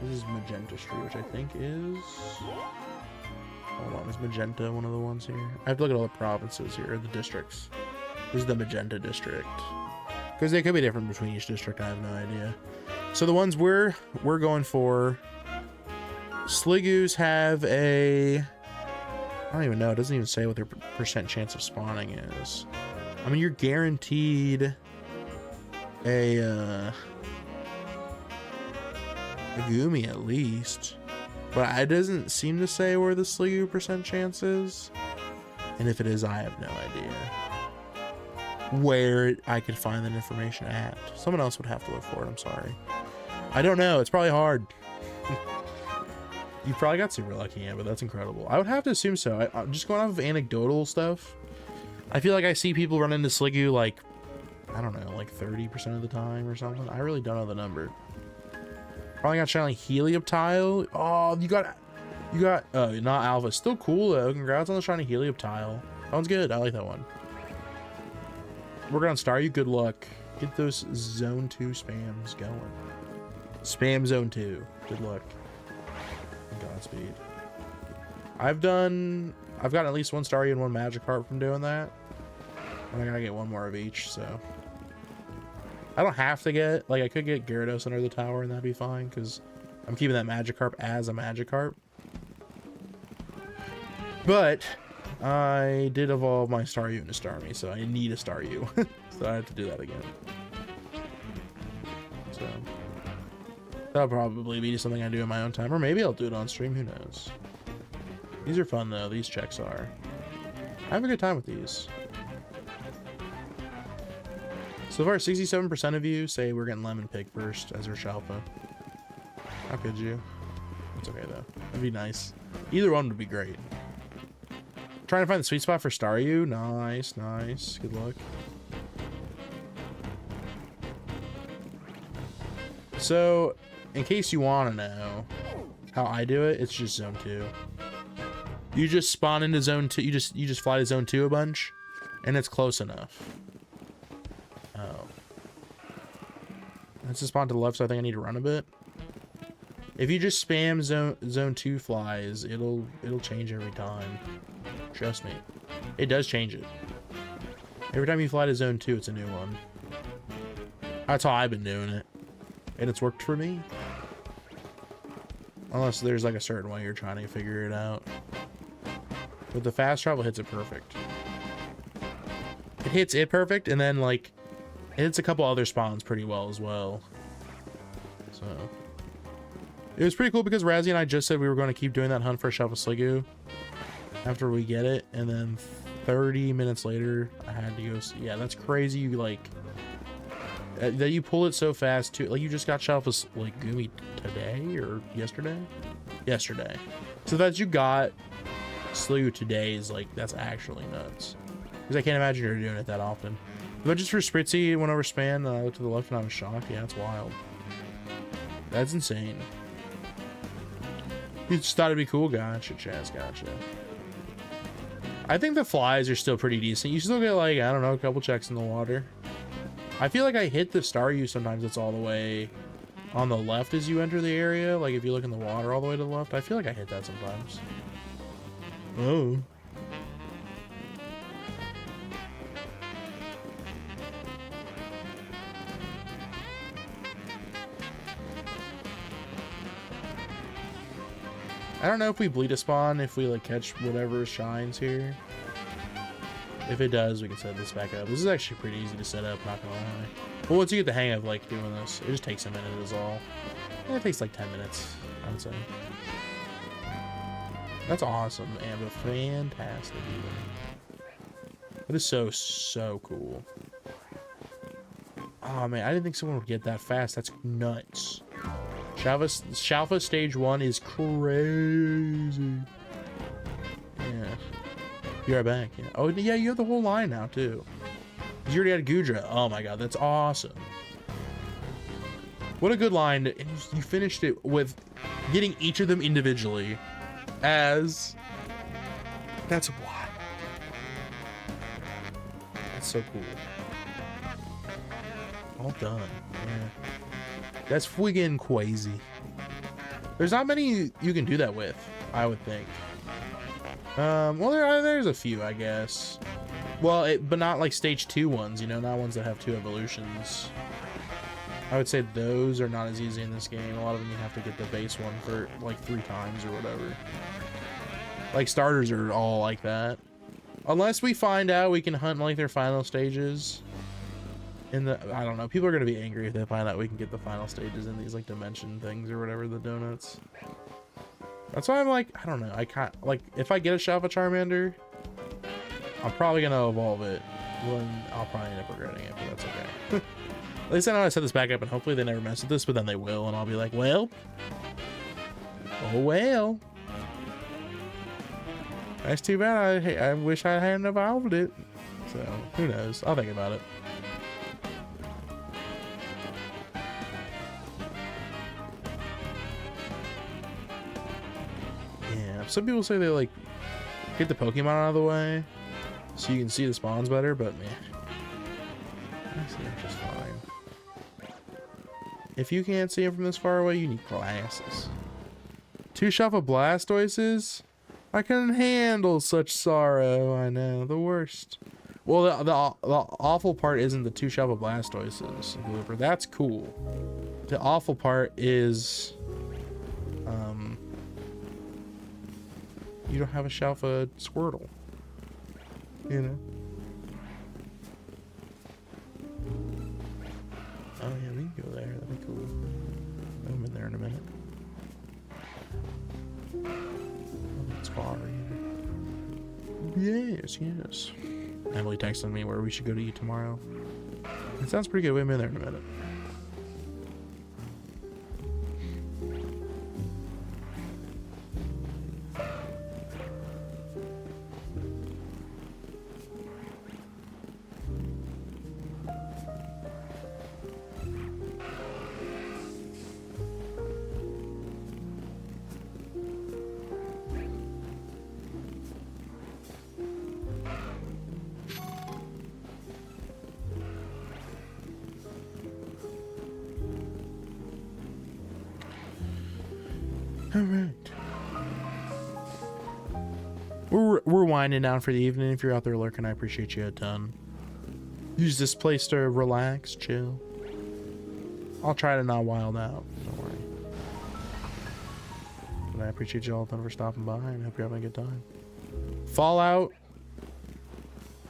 This is Magenta Street, which I think is... Hold on, is Magenta one of the ones here? I have to look at all the provinces here, the districts. This is the Magenta district. Because they could be different between each district, I have no idea. So the ones we're going for... Sliggoos have a... I don't even know, it doesn't even say what their percent chance of spawning is. I mean, you're guaranteed a Gumi at least. But it doesn't seem to say where the Sliggoo percent chance is. And if it is, I have no idea where I could find that information at. Someone else would have to look for it, I'm sorry. I don't know, it's probably hard. You probably got super lucky, yeah, but that's incredible. I would have to assume so. I'm just going off of anecdotal stuff. I feel like I see people run into Sliggoo like, I don't know, like 30% of the time or something. I really don't know the number. Probably got shiny Helioptile. Oh, you got, oh, not Alpha. Still cool though. Congrats on the shiny Helioptile. That one's good. I like that one. Working on Staryu. Good luck. Get those Zone 2 spams going. Spam Zone 2. Good luck. Godspeed. I've gotten at least one Staryu and one Magikarp from doing that. And I gotta get one more of each, so. I don't have to get, like, I could get Gyarados under the tower and that'd be fine, because I'm keeping that Magikarp as a Magikarp. But I did evolve my Staryu into Starmie, so I need a Staryu. So I have to do that again. So that'll probably be something I do in my own time, or maybe I'll do it on stream, who knows. These are fun though, these checks are. I have a good time with these. So far, 67% of you say we're getting Lemon Pig first as your Shalpha. How could you? It's okay though. That'd be nice. Either one would be great. Trying to find the sweet spot for Staryu. Nice, nice. Good luck. So, in case you want to know how I do it, it's just Zone 2. You just spawn into Zone 2. You just fly to Zone 2 a bunch, and it's close enough. Oh. That's a spawn to the left, so I think I need to run a bit. If you just spam zone 2 flies, it'll change every time. Trust me. It does change it. Every time you fly to Zone 2, it's a new one. That's how I've been doing it. And it's worked for me. Unless there's like a certain way you're trying to figure it out. But the fast travel hits it perfect. It hits it perfect, and then like it hits a couple other spawns pretty well as well. So it was pretty cool because Razzie and I just said we were going to keep doing that hunt for a Shalpha Sliggoo after we get it, and then 30 minutes later I had to go see. Yeah, that's crazy. You like that you pull it so fast too. Like you just got Shalpha like Gumi today or yesterday? Yesterday. So that you got Sliggoo today is like, that's actually nuts. Because I can't imagine you're doing it that often. But just for Spritzy, went over Span, and I looked to the left and I was shocked. Yeah, it's wild. That's insane. You just thought it'd be cool? Gotcha, Chaz, gotcha. I think the flies are still pretty decent. You still get like, I don't know, a couple checks in the water. I feel like I hit the Staryu sometimes. It's all the way on the left as you enter the area. Like if you look in the water all the way to the left, I feel like I hit that sometimes. Oh. I don't know if we bleed a spawn, if we like catch whatever shines here. If it does, we can set this back up. This is actually pretty easy to set up, not gonna lie. But once you get the hang of like doing this, it just takes a minute is all. It takes like 10 minutes, I would say. That's awesome, and fantastic even. That is so cool. Oh man, I didn't think someone would get that fast. That's nuts. Shalpha stage 1 is crazy. Yeah. You're right back. Yeah. Oh yeah, you have the whole line now too. You already had Gudra. Oh my god, that's awesome. What a good line. And you finished it with getting each of them individually as... That's wild. That's so cool. All done. Yeah. That's friggin' crazy. There's not many you can do that with, I would think. Well, there's a few, I guess. Well, but not like stage 2 ones, you know, not ones that have 2 evolutions. I would say those are not as easy in this game. A lot of them you have to get the base one for like 3 times or whatever. Like starters are all like that. Unless we find out we can hunt like their final stages. I don't know, people are gonna be angry if they find out we can get the final stages in these like dimension things or whatever, the donuts. That's why I'm like, I don't know. I can't, like, if I get a shalpha Charmander, I'm probably gonna evolve it. Well, I'll probably end up regretting it, but that's okay. At least I know I set this back up, and hopefully they never mess with this, but then they will, and I'll be like, well, oh well. That's too bad. I wish I hadn't evolved it. So who knows? I'll think about it. Yeah, some people say they like get the Pokemon out of the way so you can see the spawns better, but man, I see them just fine. If you can't see them from this far away, you need glasses. 2 shalpha Blastoises? I couldn't handle such sorrow. I know, the worst. Well, the awful part isn't the 2 shalpha Blastoises, Blooper. That's cool. The awful part is, you don't have a shalpha Squirtle. You know. Oh yeah, we can go there. That'd be cool. I'm in there in a minute. It's far either. Yes, yes. Emily texted me where we should go to eat tomorrow. It sounds pretty good. We'll be in there in a minute. All right. We're winding down for the evening. If you're out there lurking, I appreciate you a ton. Use this place to relax, chill. I'll try to not wild out. Don't worry. But I appreciate you all a ton for stopping by, and hope you're having a good time. Fallout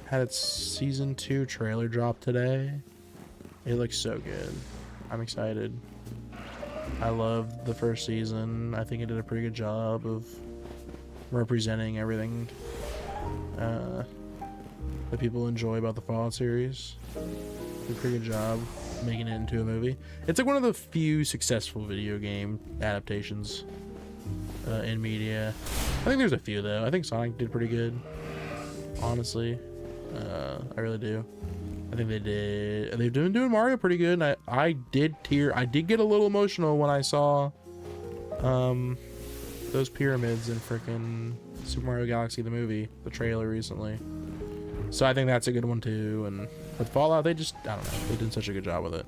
had its season 2 trailer drop today. It looks so good. I'm excited. I loved the first season. I think it did a pretty good job of representing everything that people enjoy about the Fallout series. Did a pretty good job making it into a movie. It's like one of the few successful video game adaptations in media. I think there's a few though. I think Sonic did pretty good. Honestly, I really do. I think they did. They've been doing Mario pretty good. And I did tear. I did get a little emotional when I saw those pyramids in frickin' Super Mario Galaxy the movie, the trailer recently. So I think that's a good one too. And with Fallout, they just, I don't know, they did such a good job with it.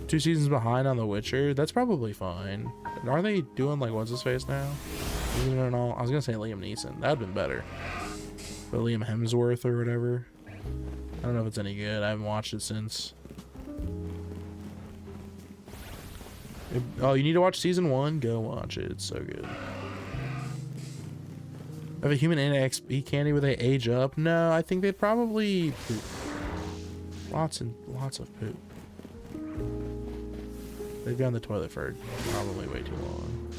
2 seasons behind on The Witcher. That's probably fine. Are they doing like what's his face now? I was gonna say Liam Neeson. That'd been better. But Liam Hemsworth or whatever. I don't know if it's any good. I haven't watched it since. Oh, you need to watch season 1? Go watch it. It's so good. Have a human NXP candy where they age up? No, I think they probably poop. Lots and lots of poop. They've been on the toilet for probably way too long.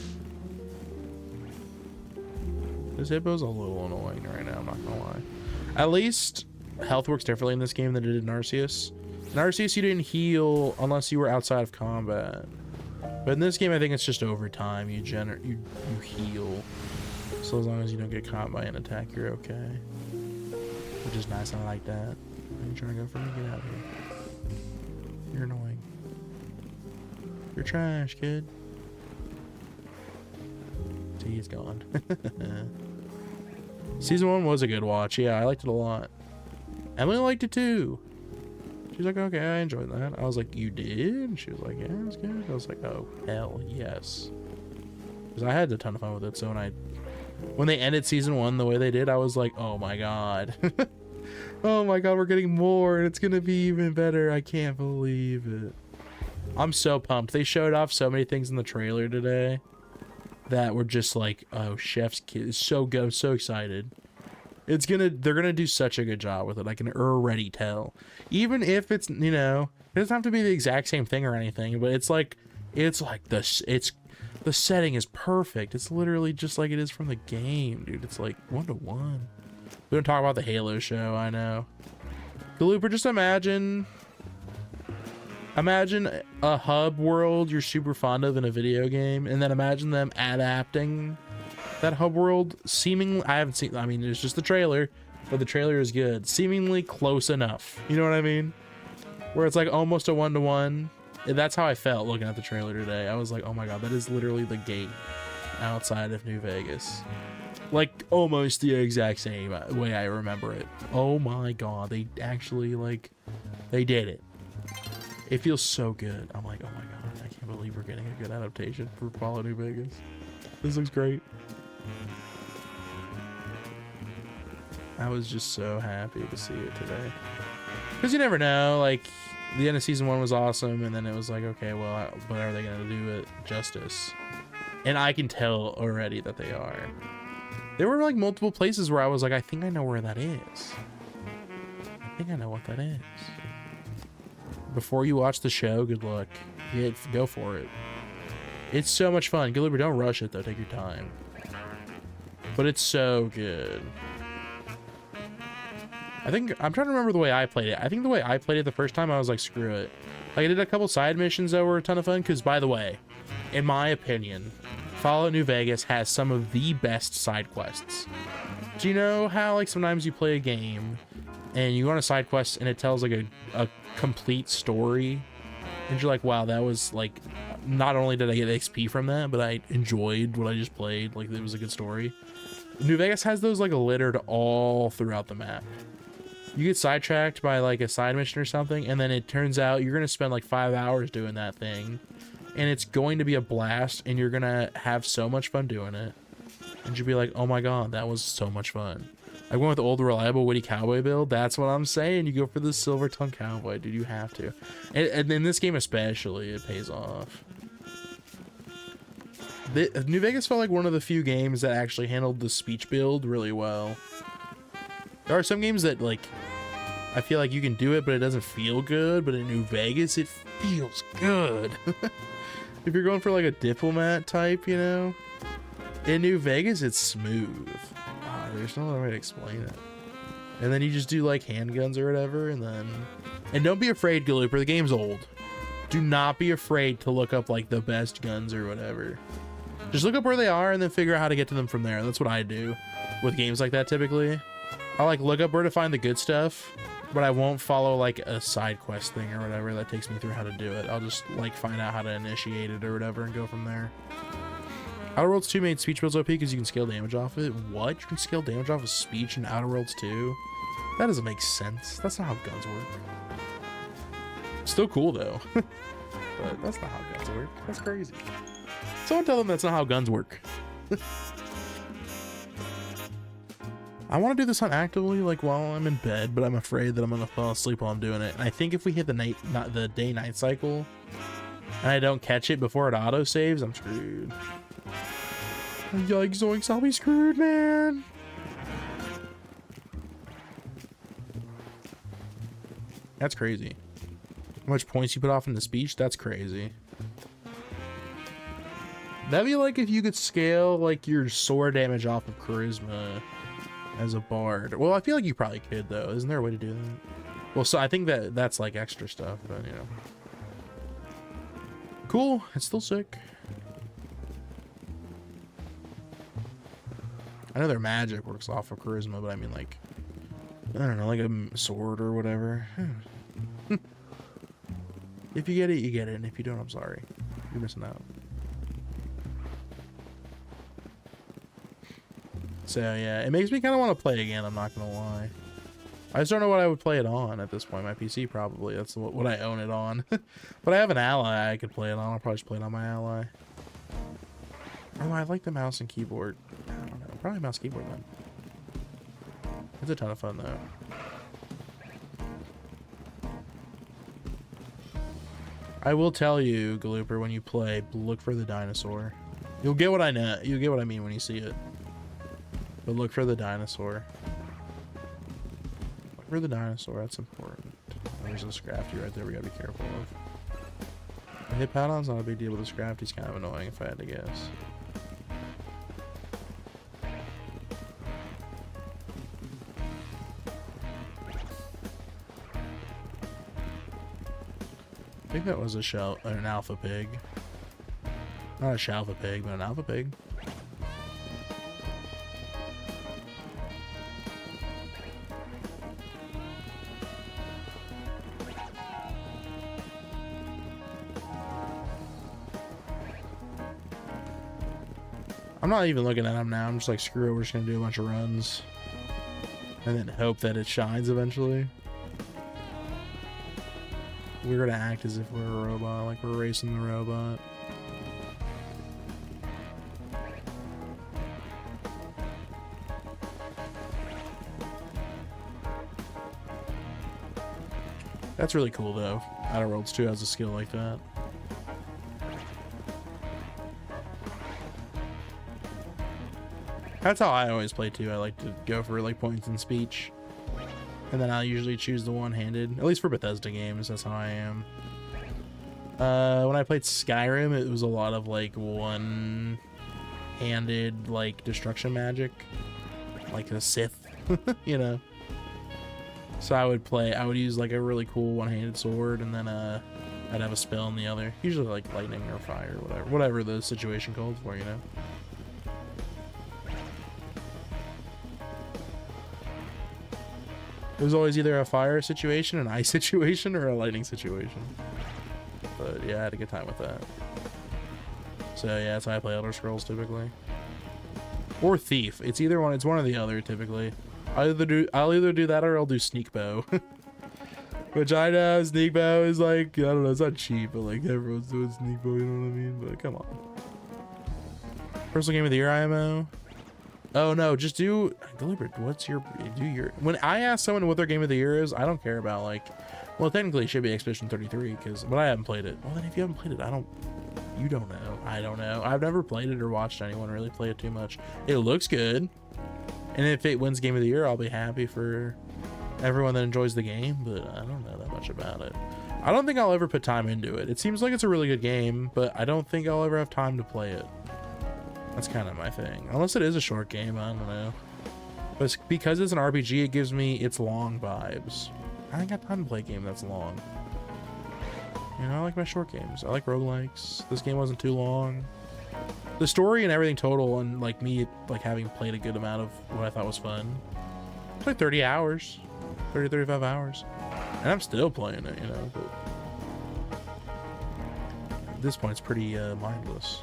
This hippo's a little annoying right now, I'm not gonna lie. At least health works differently in this game than it did in Arceus. In Arceus, you didn't heal unless you were outside of combat. But in this game, I think it's just over time. You heal. So as long as you don't get caught by an attack, you're okay. Which is nice. I like that. Are you trying to go for me? Get out of here. You're annoying. You're trash, kid. See, he's gone. Season 1 was a good watch. Yeah, I liked it a lot. Emily liked it too. She's like, okay, I enjoyed that. I was like, you did? And she was like, yeah, it was good. I was like, oh, hell yes. Because I had a ton of fun with it. So when they ended season 1 the way they did, I was like, oh my god. Oh my god, we're getting more and it's going to be even better. I can't believe it. I'm so pumped. They showed off so many things in the trailer today that were just like, oh, chef's kiss. So good. I'm so excited. They're gonna do such a good job with it. I can already tell. Even if it's, it doesn't have to be the exact same thing or anything, but it's like this. It's The setting is perfect. It's literally just like it is from the game, dude. It's like 1-to-1. We don't talk about the Halo show, I know. Galooper, just imagine a hub world you're super fond of in a video game, and then imagine them adapting that hub world seemingly, I haven't seen, I mean, it's just the trailer, but the trailer is good. Seemingly close enough. You know what I mean? Where it's like almost a 1-to-1. That's how I felt looking at the trailer today. I was like, oh my god, that is literally the gate outside of New Vegas. Like, almost the exact same way I remember it. Oh my god, they actually, like, they did it. It feels so good. I'm like, oh my god, I can't believe we're getting a good adaptation for Fallout New Vegas. This looks great. I was just so happy to see it today. Because you never know, like, the end of season 1 was awesome, and then it was like, okay, well, but are they going to do it justice? And I can tell already that they are. There were like multiple places where I was like, I think I know where that is. I think I know what that is. Before you watch the show, good luck. Go for it. It's so much fun. Galooper, don't rush it though. Take your time. But it's so good. I'm trying to remember the way I played it. I think the way I played it the first time, I was like, screw it. Like, I did a couple side missions that were a ton of fun. Because, by the way, in my opinion, Fallout New Vegas has some of the best side quests. Do you know how, like, sometimes you play a game and you go on a side quest and it tells, like, a complete story? And you're like, wow, that was, like, not only did I get XP from that, but I enjoyed what I just played. Like, it was a good story. New Vegas has those, like, littered all throughout the map. You get sidetracked by like a side mission or something, and then it turns out you're gonna spend like 5 hours doing that thing, and it's going to be a blast, and you're gonna have so much fun doing it, and you'll be like, oh my god, that was so much fun. I went with the old reliable witty cowboy build. That's what I'm saying. You go for the silver tongue cowboy, dude. You have to, and in this game especially, it pays off. New Vegas felt like one of the few games that actually handled the speech build really well. There are some games that, like, I feel like you can do it, but it doesn't feel good. But in New Vegas, it feels good. If you're going for, like, a diplomat type, you know? In New Vegas, it's smooth. Oh, there's no other way to explain it. And then you just do, like, handguns or whatever, and then... And don't be afraid, Galooper. The game's old. Do not be afraid to look up, like, the best guns or whatever. Just look up where they are and then figure out how to get to them from there. That's what I do with games like that, typically. I'll like look up where to find the good stuff, but I won't follow like a side quest thing or whatever that takes me through how to do it. I'll just like find out how to initiate it or whatever and go from there. Outer Worlds 2 made speech builds OP because you can scale damage off it. What? You can scale damage off of speech in Outer Worlds 2? That doesn't make sense. That's not how guns work. Still cool though. But that's not how guns work. That's crazy. Someone tell them that's not how guns work. I want to do this hunt actively, like while I'm in bed, but I'm afraid that I'm gonna fall asleep while I'm doing it. And I think if we hit the day-night cycle, and I don't catch it before it auto saves, I'm screwed. Yikes, zoinks! I'll be screwed, man. That's crazy. How much points you put off in the speech? That's crazy. That'd be like if you could scale like your sword damage off of charisma as a bard. Well, I feel like you probably could though. Isn't there a way to do that? Well, so I think that's like extra stuff, but you know. Cool. It's still sick. I know their magic works off of charisma, but I mean like, I don't know, like a sword or whatever. If you get it, you get it. And if you don't, I'm sorry. You're missing out. So yeah, it makes me kind of want to play again, I'm not gonna lie. I just don't know what I would play it on at this point. My PC probably, that's what I own it on. But I have an Ally I could play it on. I'll probably just play it on my Ally. Oh, I like the mouse and keyboard. I don't know, probably mouse keyboard then. It's a ton of fun though. I will tell you, Galooper, when you play, look for the dinosaur. You'll get what I know. You'll get what I mean when you see it. But look for the dinosaur. Look for the dinosaur. That's important. There's a Scrafty right there we gotta be careful of. hip paddle's not a big deal, but this Scrafty's kind of annoying if I had to guess. I think that was an alpha pig. Not a shalpha pig, but an alpha pig. I'm not even looking at him now. I'm just like, screw it. We're just going to do a bunch of runs. And then hope that it shines eventually. We're going to act as if we're a robot, like we're racing the robot. That's really cool though. Outer Worlds 2 has a skill like that. That's how I always play too. I like to go for like points in speech. And then I'll usually choose the one-handed. At least for Bethesda games, that's how I am. When I played Skyrim, it was a lot of like one-handed like destruction magic. Like a Sith, you know. So I would use like a really cool one-handed sword, and then I'd have a spell in the other. Usually like lightning or fire, whatever the situation called for, you know. It was always either a fire situation, an ice situation, or a lightning situation. But yeah, I had a good time with that. So yeah, that's how I play Elder Scrolls typically. Or Thief. It's either one. It's one or the other typically. I'll either do that or I'll do Sneak Bow. Which I know Sneak Bow is like, I don't know, it's not cheap, but like everyone's doing Sneak Bow, you know what I mean? But come on. Personal game of the year, IMO. Oh no, just do deliberate. When I ask someone what their game of the year is, I don't care about like, well, technically it should be Expedition 33 but I haven't played it. Well, then if you haven't played it, you don't know. I don't know. I've never played it or watched anyone really play it too much. It looks good. And if it wins game of the year, I'll be happy for everyone that enjoys the game, but I don't know that much about it. I don't think I'll ever put time into it. It seems like it's a really good game, but I don't think I'll ever have time to play it. That's kind of my thing. Unless it is a short game, I don't know. But because it's an RPG, it gives me its long vibes. I ain't got time to play a game that's long. You know, I like my short games. I like roguelikes. This game wasn't too long. The story and everything total, and like me like having played a good amount of what I thought was fun. It's like 30 hours. 30, 35 hours. And I'm still playing it, you know, but at this point it's pretty mindless.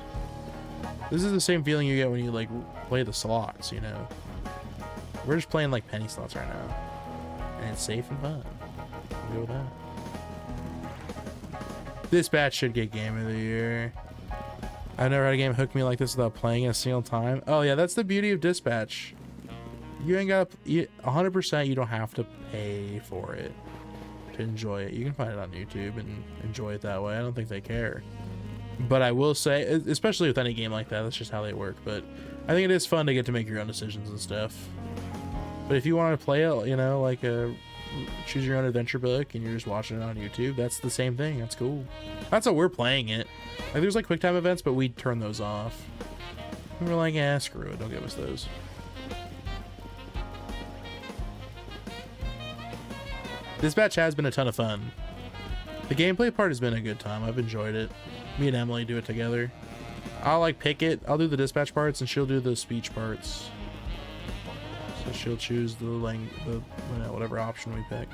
This is the same feeling you get when you like play the slots, you know. We're just playing like penny slots right now, and it's safe and fun. We'll go with that. This batch should get game of the year. I've never had a game hook me like this without playing it a single time. Oh yeah, that's the beauty of Dispatch. You ain't got 100%. You don't have to pay for it to enjoy it. You can find it on YouTube and enjoy it that way. I don't think they care. But I will say, especially with any game like that, that's just how they work. But I think it is fun to get to make your own decisions and stuff. But if you want to play it, you know, like a choose your own adventure book and you're just watching it on YouTube, that's the same thing. That's cool. That's how we're playing it. Like there's like quick time events, but we turn those off. And we're like, yeah, screw it. Don't give us those. This batch has been a ton of fun. The gameplay part has been a good time. I've enjoyed it. Me and Emily do it together. I'll like pick it. I'll do the dispatch parts and she'll do the speech parts. So she'll choose the whatever option we pick.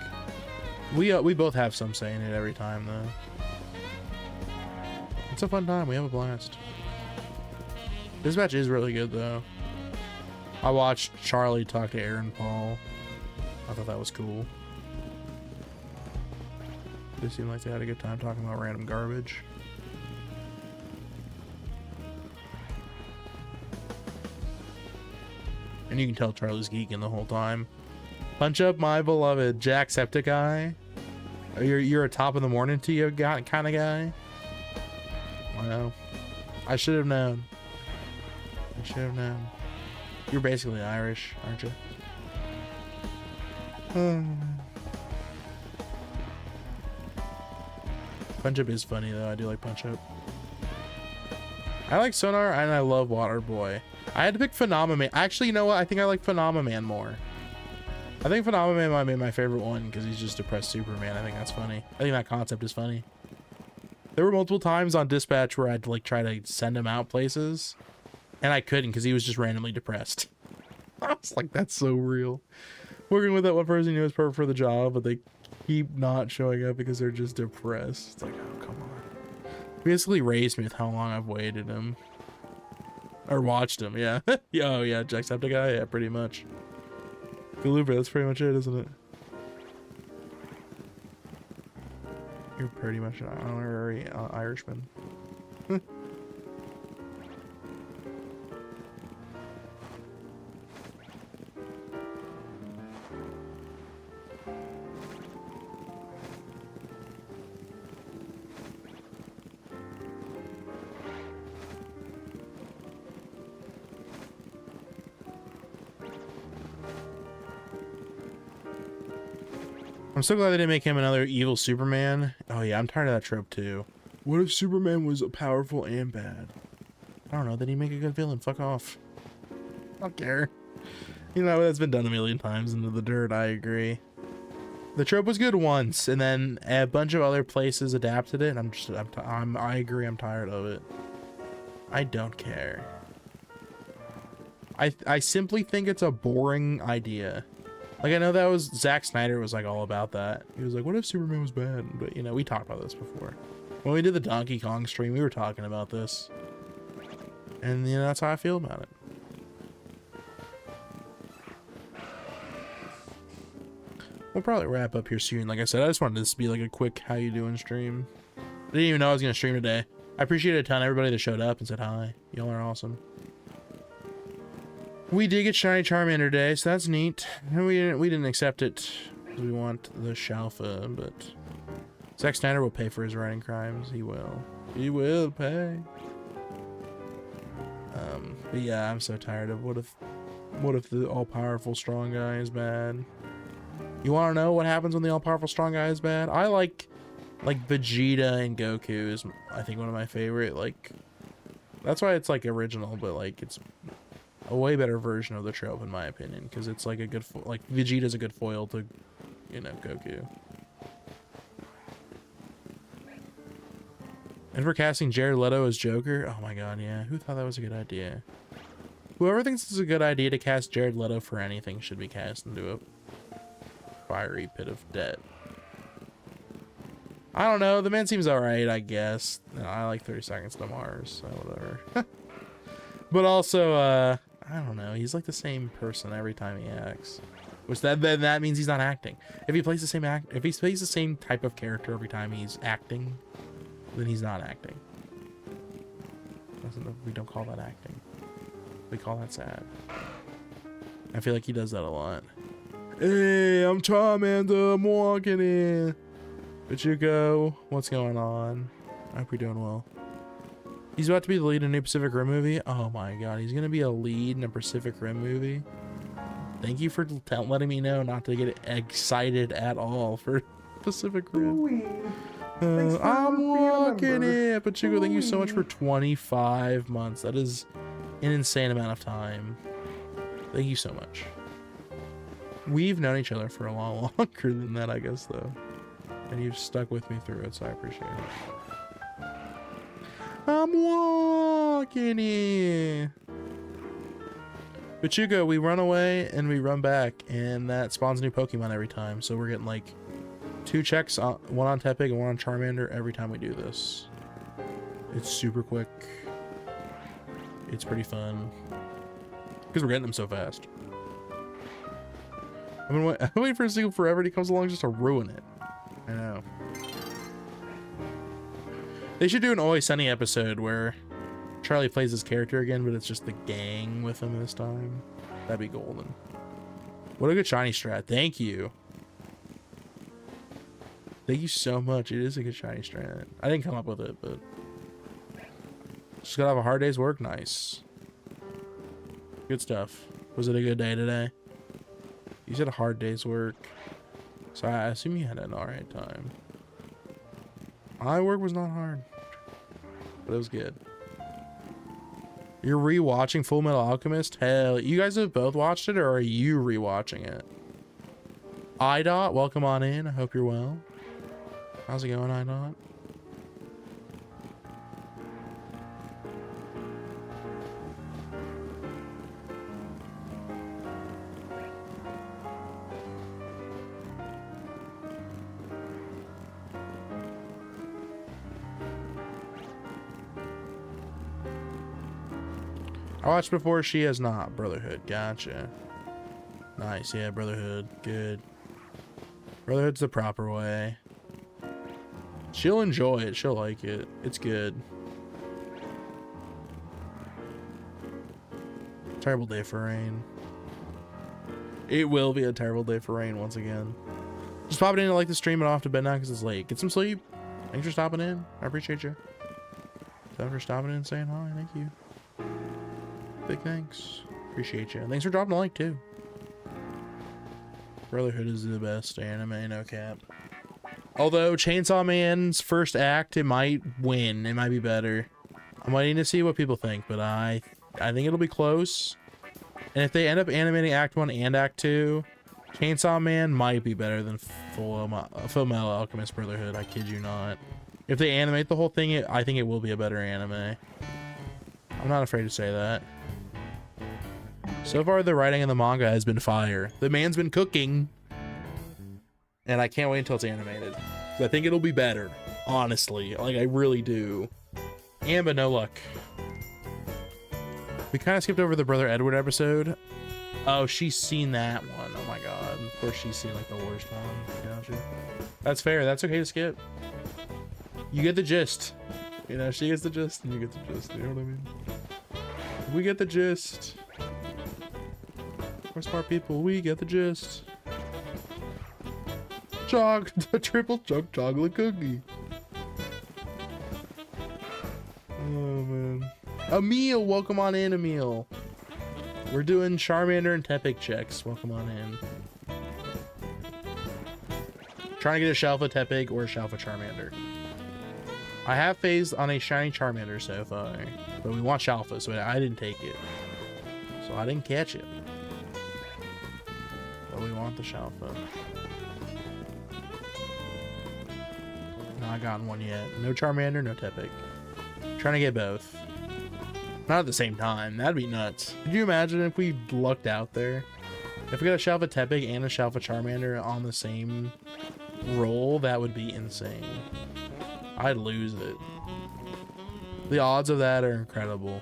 We both have some say in it every time though. It's a fun time. We have a blast. This match is really good though. I watched Charlie talk to Aaron Paul. I thought that was cool. They seemed like they had a good time talking about random garbage. And you can tell Charlie's geeking the whole time. Punch up my beloved Jacksepticeye. You're a top of the morning to you kind of guy. Well, I should have known. I should have known. You're basically Irish, aren't you? Punch Up is funny though. I do like Punch Up. I like Sonar and I love Water Boy. I had to pick Phenomenon. Actually, you know what? I think I like Phenomenon more. I think Phenomenon might be my favorite one because he's just depressed Superman. I think that's funny. I think that concept is funny. There were multiple times on Dispatch where I'd like try to send him out places and I couldn't because he was just randomly depressed. I was like, that's so real. Working with that one person who was perfect for the job, but they keep not showing up because they're just depressed. It's like, oh, come on. Basically raised me with how long I've waited him. Or watched him, yeah. Oh, yeah, Jacksepticeye, yeah, pretty much. Galuber, that's pretty much it, isn't it? You're pretty much an honorary Irishman. I'm so glad they didn't make him another evil Superman. Oh yeah, I'm tired of that trope too. What if Superman was powerful and bad? I don't know, then he'd make a good villain. Fuck off. I don't care. You know, that's been done a million times into the dirt, I agree. The trope was good once, and then a bunch of other places adapted it, and I agree, I'm tired of it. I don't care. I simply think it's a boring idea. Like, I know that was Zack Snyder was like all about that. He was like, what if Superman was bad? But you know, we talked about this before. When we did the Donkey Kong stream, we were talking about this. And you know, that's how I feel about it. We'll probably wrap up here soon. Like I said, I just wanted this to be like a quick how you doing stream. I didn't even know I was gonna stream today. I appreciate a ton everybody that showed up and said hi. Y'all are awesome. We did get Shiny Charmander today, so that's neat. And we didn't accept it because we want the Shalpha, but Zack Snyder will pay for his writing crimes. He will. He will pay. But yeah, I'm so tired of what if the all-powerful strong guy is bad. You want to know what happens when the all-powerful strong guy is bad? I like Vegeta and Goku is I think one of my favorite. Like, that's why it's like original, but like it's a way better version of the trope in my opinion, because it's like a good like Vegeta's a good foil to, you know, Goku. And for casting Jared Leto as Joker, oh my god, yeah, who thought that was a good idea? Whoever thinks it's a good idea to cast Jared Leto for anything should be cast into a fiery pit of death. I don't know, the man seems alright, I guess. No, I like 30 Seconds to Mars, so whatever. But also, I don't know, he's like the same person every time he acts. Which then that means he's not acting. If he plays the same if he plays the same type of character every time he's acting, then he's not acting. We don't call that acting. We call that sad. I feel like he does that a lot. Hey, I'm Charmander, I'm walking in. Pachuco, what's going on? I hope you're doing well. He's about to be the lead in a new Pacific Rim movie. Oh my god, he's gonna be a lead in a Pacific Rim movie. Thank you for letting me know not to get excited at all for Pacific Rim. I'm walking in. Pachuco, thank you so much for 25 months. That is an insane amount of time. Thank you so much. We've known each other for a lot longer than that, I guess, though. And you've stuck with me through it, so I appreciate it. I'm walking in. Pachuco, we run away and we run back, and that spawns a new Pokemon every time. So we're getting like 2 checks, one on Tepig and one on Charmander every time we do this. It's super quick. It's pretty fun. Because we're getting them so fast. I've been waiting for a sequel forever and he comes along just to ruin it. I know. They should do an Always Sunny episode where Charlie plays his character again, but it's just the gang with him this time. That'd be golden. What a good shiny strat. Thank you. Thank you so much. It is a good shiny strat. I didn't come up with it, but just gotta have a hard day's work. Nice. Good stuff. Was it a good day today? You said a hard day's work, so I assume you had an alright time. My work was not hard, but it was good. You're rewatching Full Metal Alchemist? Hell, you guys have both watched it, or are you rewatching it? IDOT, welcome on in. I hope you're well. How's it going, IDOT? I watched before, she has not. Brotherhood, gotcha. Nice, yeah, Brotherhood, good. Brotherhood's the proper way. She'll enjoy it, she'll like it. It's good. Terrible day for rain. It will be a terrible day for rain once again. Just popping in to like the stream and off to bed now because it's late. Get some sleep. Thanks for stopping in. I appreciate you. Thanks for stopping in and saying hi. Thank you. Big thanks. Appreciate you. Thanks for dropping a like too. Brotherhood is the best anime, no cap. Although Chainsaw Man's first act, it might win. It might be better. I'm waiting to see what people think, but I think it'll be close. And if they end up animating Act 1 and Act 2, Chainsaw Man might be better than Full Metal Alchemist Brotherhood. I kid you not. If they animate the whole thing, I think it will be a better anime. I'm not afraid to say that. So far, the writing in the manga has been fire. The man's been cooking. And I can't wait until it's animated. I think it'll be better. Honestly. Like, I really do. And but no luck. We kind of skipped over the Brother Edward episode. Oh, she's seen that one. Oh my god. Of course she's seen, like, the worst one. Gotcha. That's fair. That's okay to skip. You get the gist. You know, she gets the gist and you get the gist. You know what I mean? We get the gist. We're smart people. We get the gist. The triple chunk chocolate cookie. Oh man. Emil, welcome on in, Emil. We're doing Charmander and Tepig checks. Welcome on in. Trying to get a Shalpha Tepig or a Shalpha Charmander. I have phased on a shiny Charmander so far, but we want Shalpha, so I didn't take it. So I didn't catch it. But we want the Shalpha. Not gotten one yet. No Charmander, no Tepig. Trying to get both. Not at the same time. That'd be nuts. Could you imagine if we lucked out there? If we got a Shalpha Tepig and a Shalpha Charmander on the same roll, that would be insane. I'd lose it. The odds of that are incredible.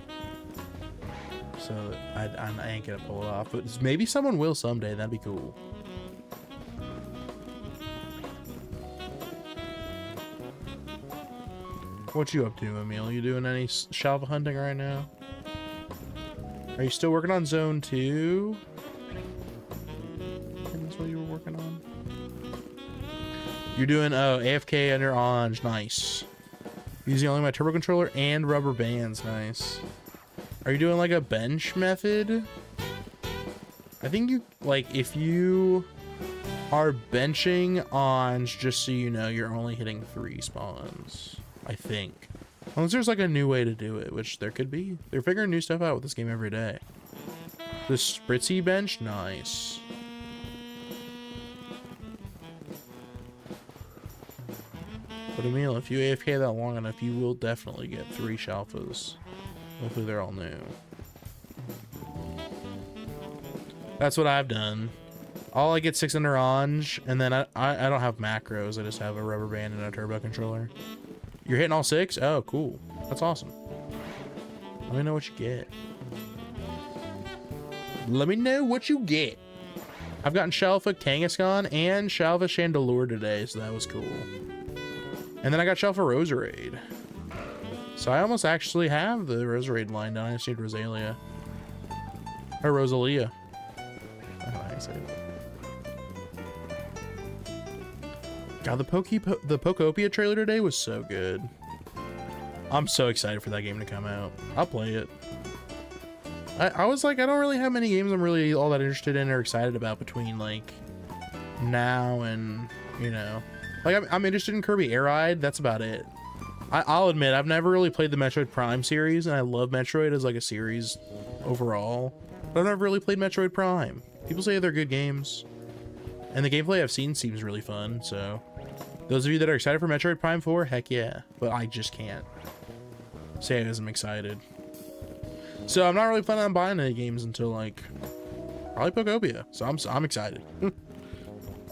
So I ain't gonna pull it off. But maybe someone will someday. That'd be cool. What you up to, Emil? You doing any Shalpha hunting right now? Are you still working on Zone 2? And that's what you were working on? You're doing, oh, AFK under Anj. Nice. Using only my turbo controller and rubber bands. Nice. Are you doing like a bench method? I think you, like, if you are benching Anj, just so you know, you're only hitting 3 spawns. I think. Unless there's like a new way to do it, which there could be. They're figuring new stuff out with this game every day. The Spritzy bench? Nice. But Emil, if you AFK that long enough, you will definitely get 3 Shalphas. Hopefully they're all new. That's what I've done. I get 6 under Anj, and then I don't have macros. I just have a rubber band and a turbo controller. You're hitting all 6? Oh, cool. That's awesome. Let me know what you get. Let me know what you get. I've gotten Shalpha Kangaskhan and Shalpha Chandelure today, so that was cool. And then I got Shalpha Roserade. So I almost actually have the Roserade line down. I just need Rosalia. Or Rosalia. I don't know how you say it. God, the Pokopia trailer today was so good. I'm so excited for that game to come out. I'll play it. I was like, I don't really have many games I'm really all that interested in or excited about between like now and, you know, Like, I'm interested in Kirby Air Ride. That's about it. I'll admit, I've never really played the Metroid Prime series, and I love Metroid as like a series overall. But I've never really played Metroid Prime. People say they're good games. And the gameplay I've seen seems really fun, so... Those of you that are excited for Metroid Prime 4, heck yeah. But I just can't say I'm excited. So I'm not really planning on buying any games until, like, probably Pokopia. So I'm excited.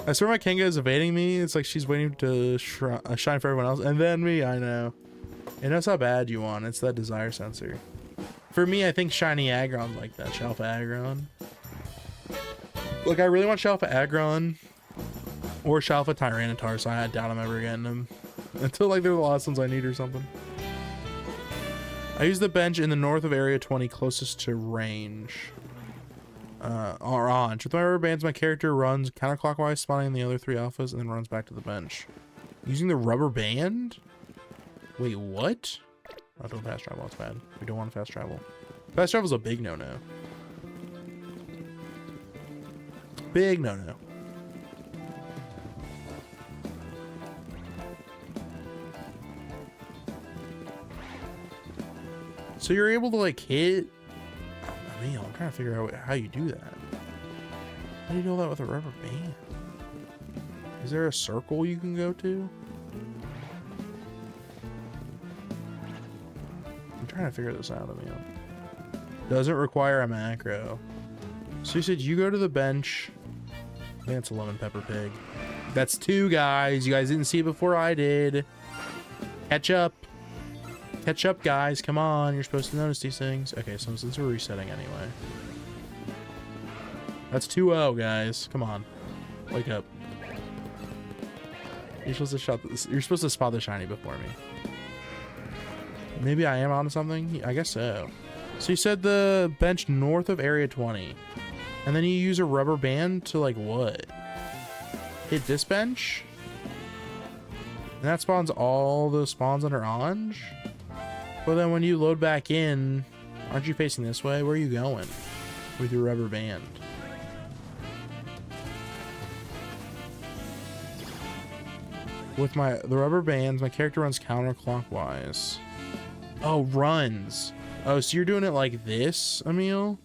I swear my Kenga is evading me. It's like she's waiting to shine for everyone else. And then me, I know. It knows how bad you want. It's that desire sensor. For me, I think Shiny Aggron's like that. Shalpha Aggron. Look, I really want Shalpha Aggron. Or Shalpha Tyranitar, so I doubt I'm ever getting them. Until, like, they're the last ones I need or something. I use the bench in the north of Area 20 closest to range. Orange. With my rubber bands, my character runs counterclockwise, spawning the other 3 alphas, and then runs back to the bench. Using the rubber band? Wait, what? Oh, don't fast travel. That's bad. We don't want to fast travel. Fast travel's a big no-no. Big no-no. So you're able to, like, hit... I mean, I'm trying to figure out how you do that. How do you do that with a rubber band? Is there a circle you can go to? I'm trying to figure this out, Emil. Doesn't require a macro. So you said you go to the bench. I think it's a lemon pepper pig. That's 2 guys. You guys didn't see it before I did. Catch up. Catch up, guys. Come on. You're supposed to notice these things. Okay, so since we're resetting anyway. That's 2-0, guys. Come on. Wake up. You're supposed to spot the shiny before me. Maybe I am onto something? I guess so. So you said the bench north of Area 20. And then you use a rubber band to, like, what? Hit this bench? And that spawns all the spawns under orange? Well, then when you load back in, aren't you facing this way? Where are you going with your rubber band? With the rubber bands, my character runs counterclockwise. Oh, runs. Oh, so you're doing it like this, Emil?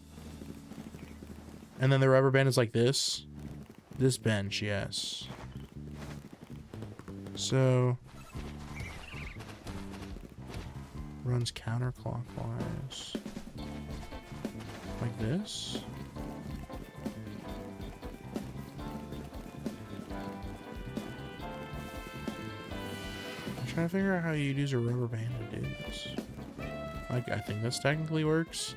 And then the rubber band is like this? This bench, yes. So... runs counterclockwise. Like this? I'm trying to figure out how you'd use a rubber band to do this. Like, I think this technically works.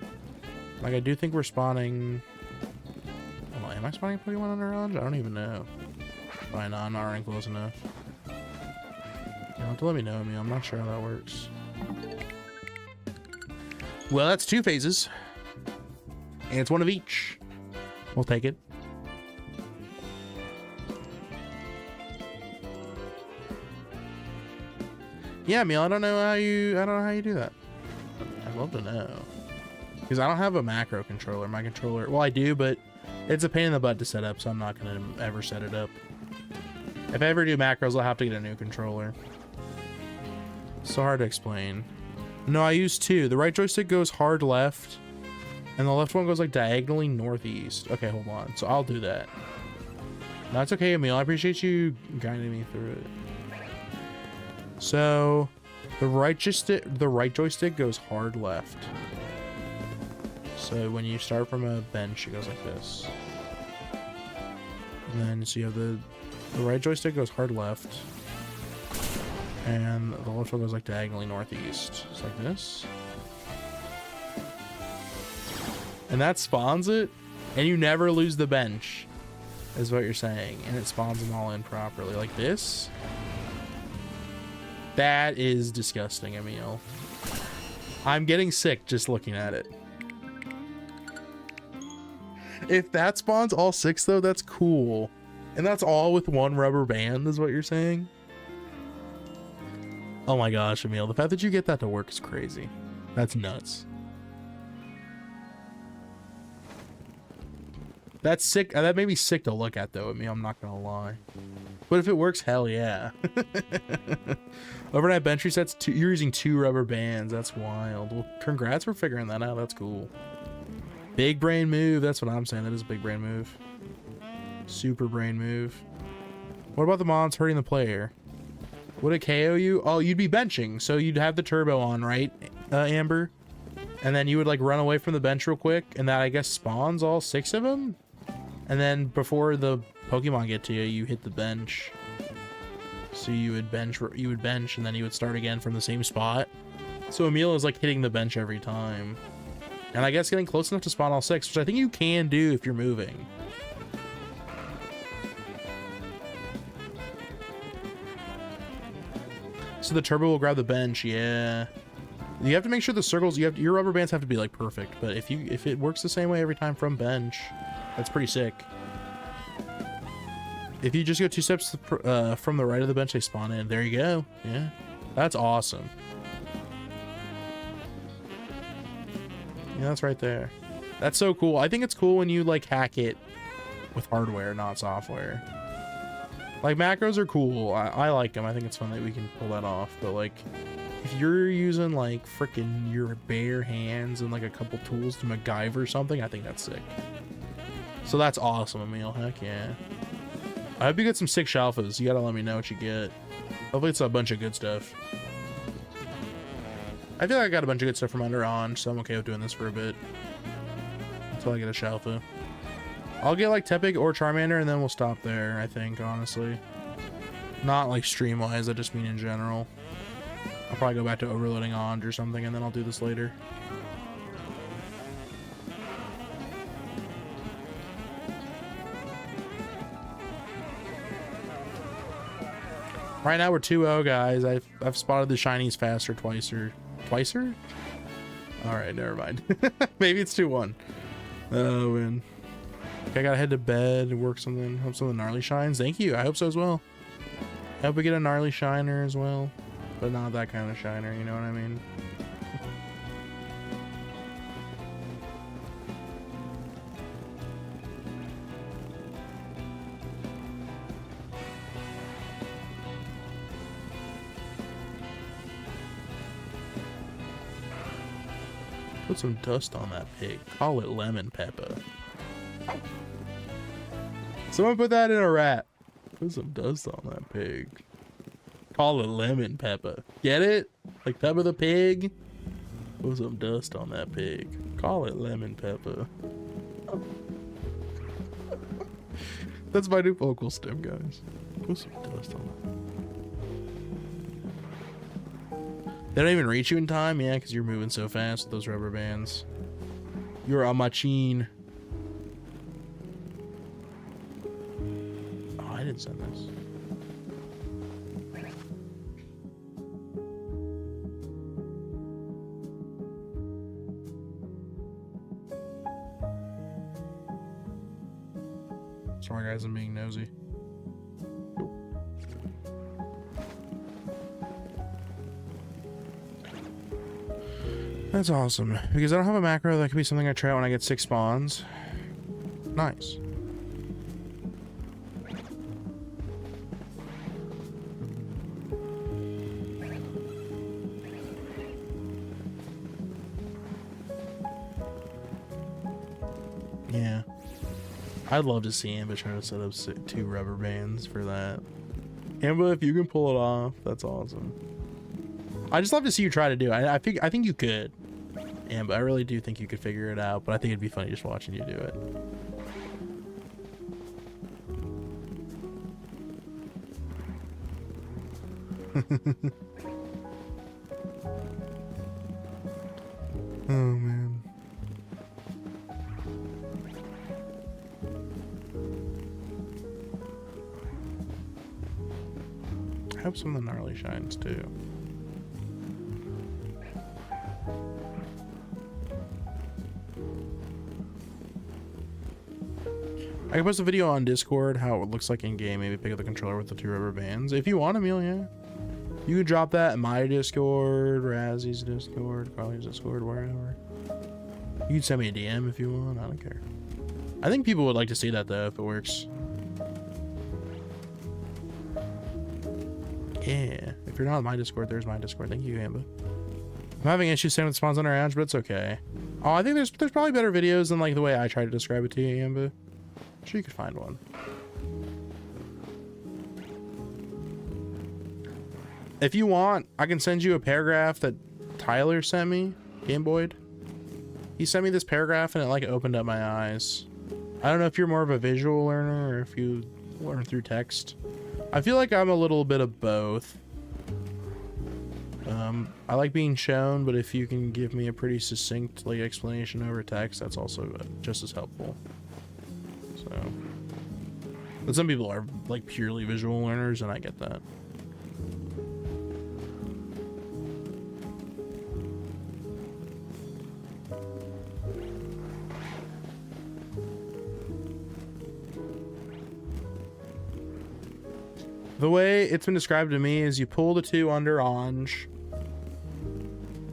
Like, I do think we're spawning... Well, am I spawning Pokemon under orange? I don't even know. Why not? I'm not running close enough. You'll have to let me know, Emil. I'm not sure how that works. Well, that's 2 phases. And it's 1 of each. We'll take it. Yeah, Emil, I don't know how you do that. I'd love to know. Because I don't have a macro controller. My controller, well, I do, but it's a pain in the butt to set up, so I'm not going to ever set it up. If I ever do macros, I'll have to get a new controller. So hard to explain. No, I use 2. The right joystick goes hard left, and the left one goes like diagonally northeast. Okay, hold on. So I'll do that. No, it's okay, Emil. I appreciate you guiding me through it. So the right joystick goes hard left. So when you start from a bench, it goes like this. And then so you have the right joystick goes hard left. And the left one goes like diagonally northeast. It's like this. And that spawns it. And you never lose the bench, is what you're saying. And it spawns them all in properly. Like this. That is disgusting, Emil. I'm getting sick just looking at it. If that spawns all 6, though, that's cool. And that's all with 1 rubber band, is what you're saying? Oh my gosh, Emil, the fact that you get that to work is crazy. That's nuts. That's sick. That made me sick to look at, though. I mean, I'm not gonna lie. But if it works, hell yeah. Overnight bench resets. You're using 2 rubber bands. That's wild. Well, congrats for figuring that out. That's cool. Big brain move. That's what I'm saying. That is a big brain move. Super brain move. What about the mons hurting the player? Would it KO you? Oh, you'd be benching. So you'd have the turbo on, right, Amber? And then you would like run away from the bench real quick. And that, I guess, spawns all 6 of them. And then before the Pokemon get to you, you hit the bench. So you would bench, and then you would start again from the same spot. So Emil is like hitting the bench every time. And I guess getting close enough to spawn all 6, which I think you can do if you're moving. So the turbo will grab the bench, yeah. You have to make sure the circles, your rubber bands have to be like perfect. But if it works the same way every time from bench, that's pretty sick. If you just go 2 steps from the right of the bench, they spawn in. There you go. Yeah, that's awesome. Yeah, that's right there. That's so cool. I think it's cool when you like hack it with hardware, not software. Like macros are cool. I like them. I think it's fun that we can pull that off. But like, if you're using like freaking your bare hands and like a couple tools to MacGyver something, I think that's sick. So that's awesome, Emil. Heck yeah. I hope you get some sick shalphas. You gotta let me know what you get. Hopefully it's a bunch of good stuff. I feel like I got a bunch of good stuff from under on, so I'm okay with doing this for a bit. Until I get a shalpha. I'll get like Tepig or Charmander and then we'll stop there, I think, honestly. Not like stream-wise, I just mean in general. I'll probably go back to overloading Ond or something and then I'll do this later. Right now we're 2-0, guys. I've spotted the shinies faster twicer? Alright, never mind. Maybe it's 2-1. Oh, win. Okay, I gotta head to bed and work something. Hope something gnarly shines. Thank you. I hope so as well. I hope we get a gnarly shiner as well. But not that kind of shiner, you know what I mean? Put some dust on that pig. Call it lemon pepper. Someone put that in a rat. Put some dust on that pig. Call it lemon pepper. Get it? Like Peppa the Pig? Put some dust on that pig. Call it lemon pepper. That's my new vocal stem, guys. Put some dust on that. They don't even reach you in time? Yeah, because you're moving so fast with those rubber bands. You're a machine. Oh, I didn't send this. Sorry guys, I'm being nosy. That's awesome. Because I don't have a macro, that could be something I try out when I get 6 spawns. Nice. Yeah. I'd love to see Amba try to set up 2 rubber bands for that. Amba, if you can pull it off, that's awesome. I just love to see you try to do it. I think you could. Amba, I really do think you could figure it out, but I think it'd be funny just watching you do it. Oh man. I hope some of the gnarly shines too. I can post a video on Discord how it looks like in game. Maybe pick up the controller with the 2 rubber bands. If you want, Amelia, you can drop that in my Discord, Razzy's Discord, Carly's Discord, wherever. You can send me a DM if you want. I don't care. I think people would like to see that though if it works. Yeah, if you're not on my Discord, there's my Discord. Thank you, Amber. I'm having issues saying with spawns on our edge, but it's okay. Oh, I think there's probably better videos than like the way I try to describe it to you, Amber. I'm sure you could find one. If you want, I can send you a paragraph that Tyler sent me, Gameboyd. He sent me this paragraph and it like opened up my eyes. I don't know if you're more of a visual learner or if you learn through text. I feel like I'm a little bit of both. I like being shown, but if you can give me a pretty succinct like explanation over text, that's also just as helpful. So, but some people are like purely visual learners, and I get that. The way it's been described to me is you pull the two under Anj,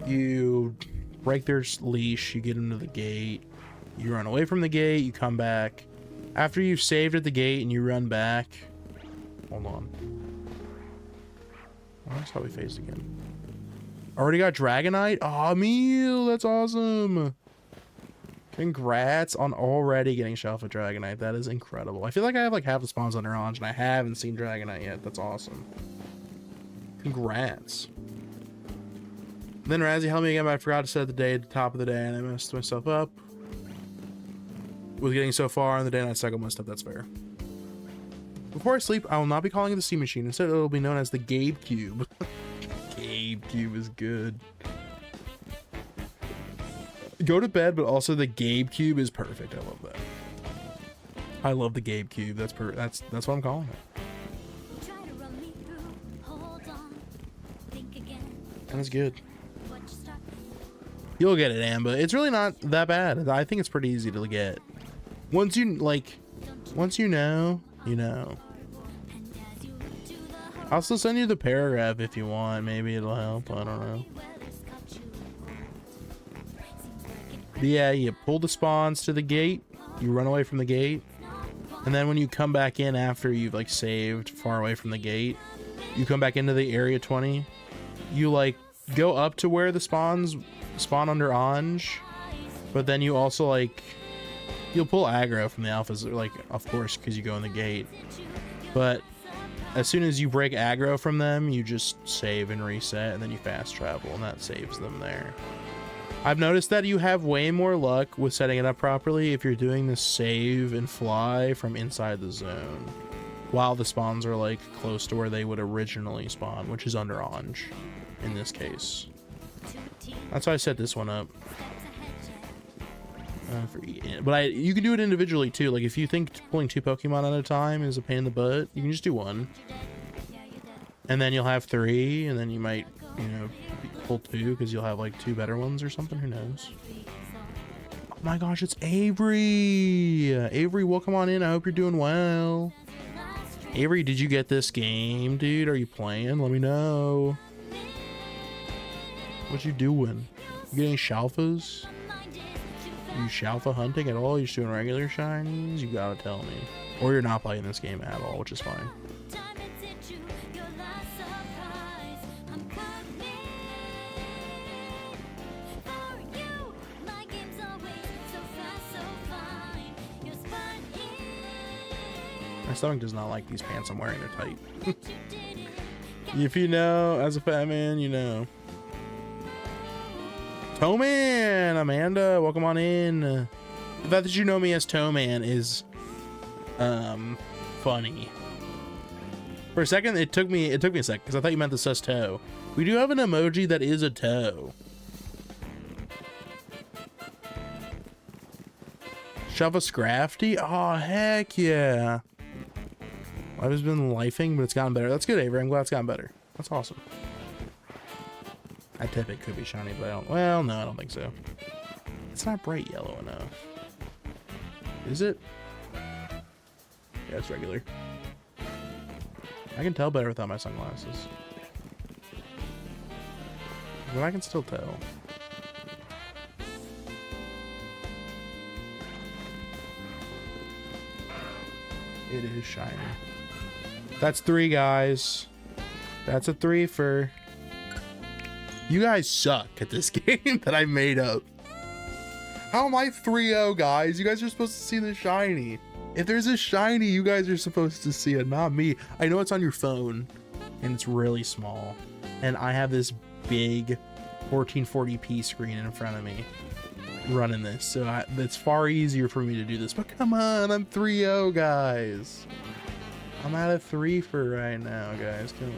you break their leash, you get them to the gate, you run away from the gate, you come back. After you've saved at the gate and you run back, hold on. Oh, that's how we phased again. Already got Dragonite? Aw, Meal, that's awesome. Congrats on already getting Shalpha Dragonite. That is incredible. I feel like I have like half the spawns under Anj and I haven't seen Dragonite yet. That's awesome. Congrats. Then Razzie helped me again, but I forgot to set the day at the top of the day and I messed myself up with getting so far in the day and I suck at my stuff. That's fair. Before I sleep, I will not be calling it the Steam Machine. Instead, it will be known as the Gabe Cube. Gabe Cube is good. Go to bed, but also the Gabe Cube is perfect. I love that. I love the Gabe Cube. That's what I'm calling it. And it's good. You'll get it, Amba. It's really not that bad. I think it's pretty easy to get. Once you know, you know. I'll still send you the paragraph if you want. Maybe it'll help. I don't know. But yeah, you pull the spawns to the gate, you run away from the gate, and then when you come back in after you've like saved far away from the gate, you come back into the area 20, you like go up to where the spawns spawn under Anj, but then you also like, you'll pull aggro from the alphas, like of course because you go in the gate, but as soon as you break aggro from them, you just save and reset, and then you fast travel, and that saves them there. I've noticed that you have way more luck with setting it up properly if you're doing the save and fly from inside the zone, while the spawns are like close to where they would originally spawn, which is under Anj in this case. That's why I set this one up. But you can do it individually too. Like if you think pulling 2 Pokemon at a time is a pain in the butt, you can just do 1. And then you'll have 3, and then you might, you know, pull 2 because you'll have like 2 better ones or something. Who knows? Oh my gosh, it's Avery. Avery, welcome on in. I hope you're doing well. Avery, did you get this game, dude? Are you playing? Let me know. What you doing? You getting shalphas? You shalpha hunting at all? You just doing regular shinies? You gotta tell me. Or you're not playing this game at all, which is fine. My stomach does not like these pants I'm wearing. They're tight. If you know, as a fat man, you know. Toeman, Amanda, welcome on in. The fact that you know me as Toeman is funny. For a second, it took me a second because I thought you meant the sus toe. We do have an emoji that is a toe. Shove a Scrafty? Oh heck yeah. Life has been lifing, but it's gotten better. That's good, Avery. I'm glad it's gotten better. That's awesome. I tip it could be shiny, but I don't. Well, no, I don't think so. It's not bright yellow enough. Is it? Yeah, it's regular. I can tell better without my sunglasses. But I can still tell. It is shiny. That's 3, guys. That's a 3 for... You guys suck at this game that I made up. How am I 3-0, guys? You guys are supposed to see the shiny. If there's a shiny, you guys are supposed to see it, not me. I know it's on your phone, and it's really small. And I have this big 1440p screen in front of me running this. So it's far easier for me to do this. But come on, I'm 3-0, guys. I'm at a 3 for right now, guys. Come on.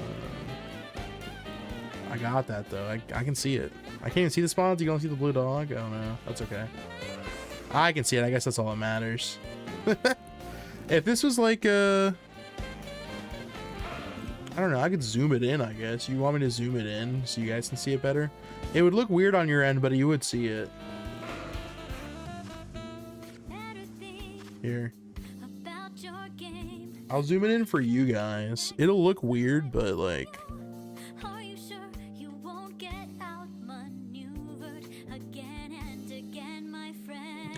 I got that, though. I can see it. I can't even see the spawns. You can see the blue dog? Oh, no. That's okay. I can see it. I guess that's all that matters. If this was like I don't know, I could zoom it in, I guess. You want me to zoom it in so you guys can see it better? It would look weird on your end, but you would see it. Here. I'll zoom it in for you guys. It'll look weird, but like...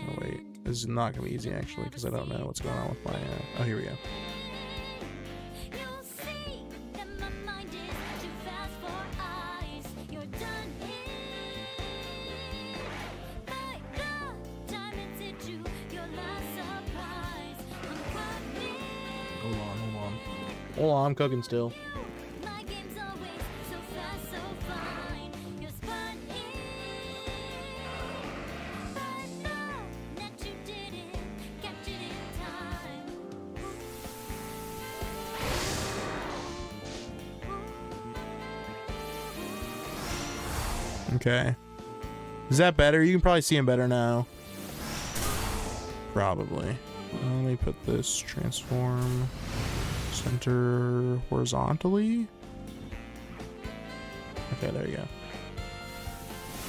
Oh wait, this is not gonna be easy actually, because I don't know what's going on with my... Oh, here we go. Hold on, I'm cooking still. Okay. Is that better? You can probably see him better now. Probably. Let me put this transform center horizontally. Okay, there you go.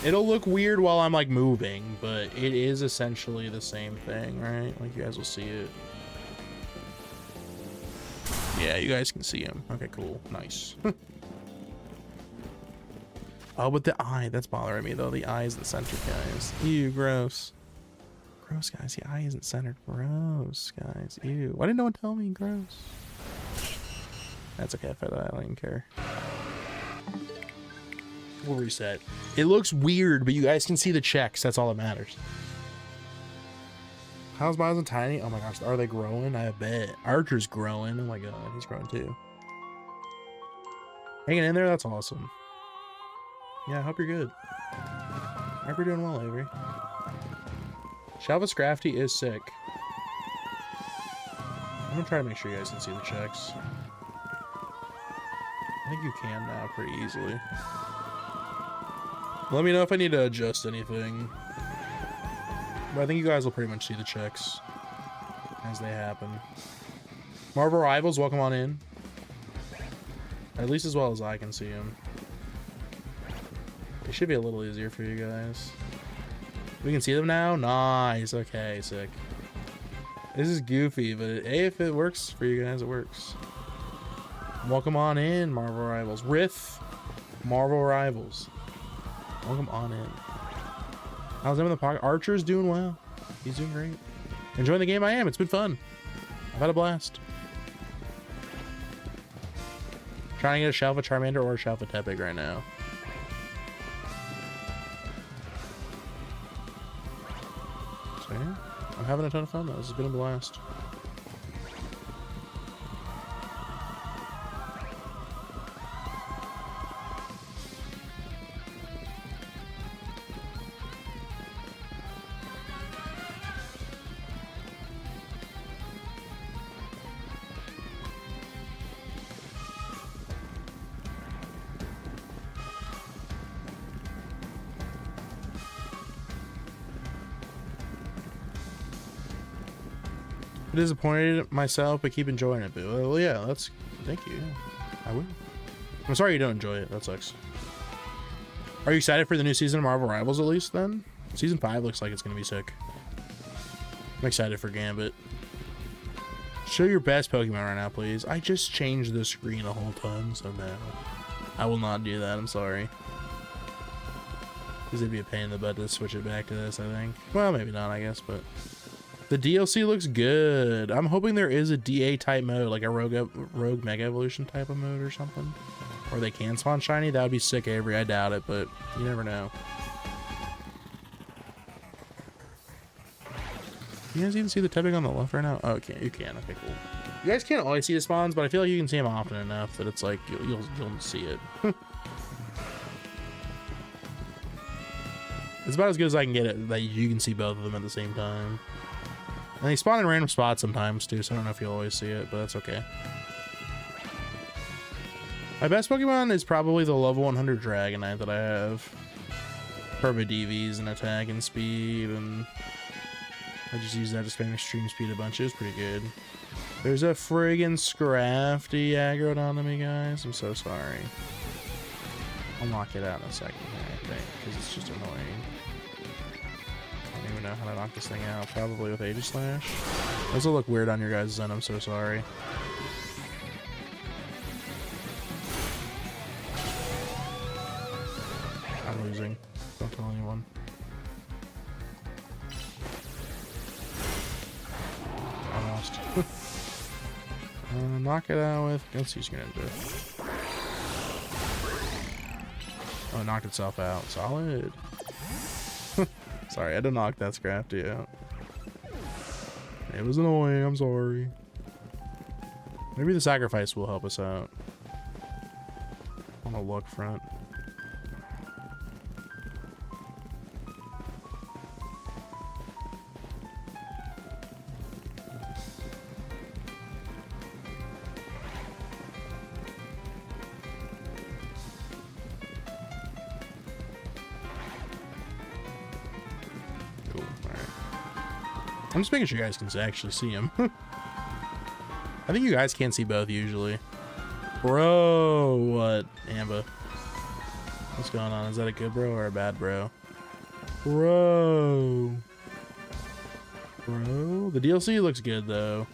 It'll look weird while I'm like moving, but it is essentially the same thing, right? Like you guys will see it. Yeah, you guys can see him. Okay, cool. Nice. Oh, but the eye, that's bothering me though. The eye is the center, guys. Ew, gross. Gross, guys. The eye isn't centered. Gross, guys. Ew. Why didn't no one tell me? Gross. That's okay. I don't even care. We'll reset. It looks weird, but you guys can see the checks. That's all that matters. How's Miles and Tiny? Oh my gosh, are they growing? I bet. Archer's growing. Oh my god, he's growing too. Hanging in there? That's awesome. Yeah, I hope you're good. I hope you're doing well, Avery. Shalpha Scrafty is sick. I'm gonna try to make sure you guys can see the checks. I think you can now pretty easily. Let me know if I need to adjust anything. But I think you guys will pretty much see the checks as they happen. Marvel Rivals, welcome on in. At least as well as I can see them. It should be a little easier for you guys. We can see them now? Nice. Okay, sick. This is goofy, but hey, if it works for you guys, it works. Welcome on in, Marvel Rivals. Rith, Marvel Rivals. Welcome on in. How's him in the pocket? Archer's doing well. He's doing great. Enjoying the game I am. It's been fun. I've had a blast. Trying to get a Shalpha Charmander or a Shalpha Tepig right now. So yeah, I'm having a ton of fun though. This has been a blast. Disappointed myself, but keep enjoying it, boo. Well, yeah, that's... Thank you. I will. I'm sorry you don't enjoy it. That sucks. Are you excited for the new season of Marvel Rivals, at least, then? Season 5 looks like it's going to be sick. I'm excited for Gambit. Show your best Pokemon right now, please. I just changed the screen a whole ton, so no. I will not do that. I'm sorry. Because it'd be a pain in the butt to switch it back to this, I think. Well, maybe not, I guess, but... The DLC looks good. I'm hoping there is a DA type mode, like a rogue mega evolution type of mode or something. Or they can spawn shiny. That would be sick, Avery. I doubt it, but you never know. You guys even see the Tepig on the left right now? Oh, okay, you can. Okay, cool. You guys can't always see the spawns, but I feel like you can see them often enough that it's like you'll see it. It's about as good as I can get it that you can see both of them at the same time. And they spawn in random spots sometimes too, so I don't know if you'll always see it, but that's okay. My best Pokemon is probably the level 100 Dragonite that I have. For my DVs and attack and speed, and I just use that to spam extreme speed a bunch. It was pretty good. There's a friggin' Scrafty aggroed onto me, guys. I'm so sorry. I'll knock it out in a second here, I think, because it's just annoying. I don't even know how to knock this thing out. Probably with Aegislash. This will look weird on your guys' end. I'm so sorry. I'm losing. Don't tell anyone. I lost. Knock it out with. Let's use Greninja. Oh, it knocked itself out. Solid. Sorry, I had to knock that Scrafty out. It was annoying. I'm sorry. Maybe the sacrifice will help us out. On the luck front. I'm just making sure you guys can actually see him. I think you guys can't see both usually. Bro, what? Amba. What's going on? Is that a good bro or a bad bro? Bro. Bro. The DLC looks good though.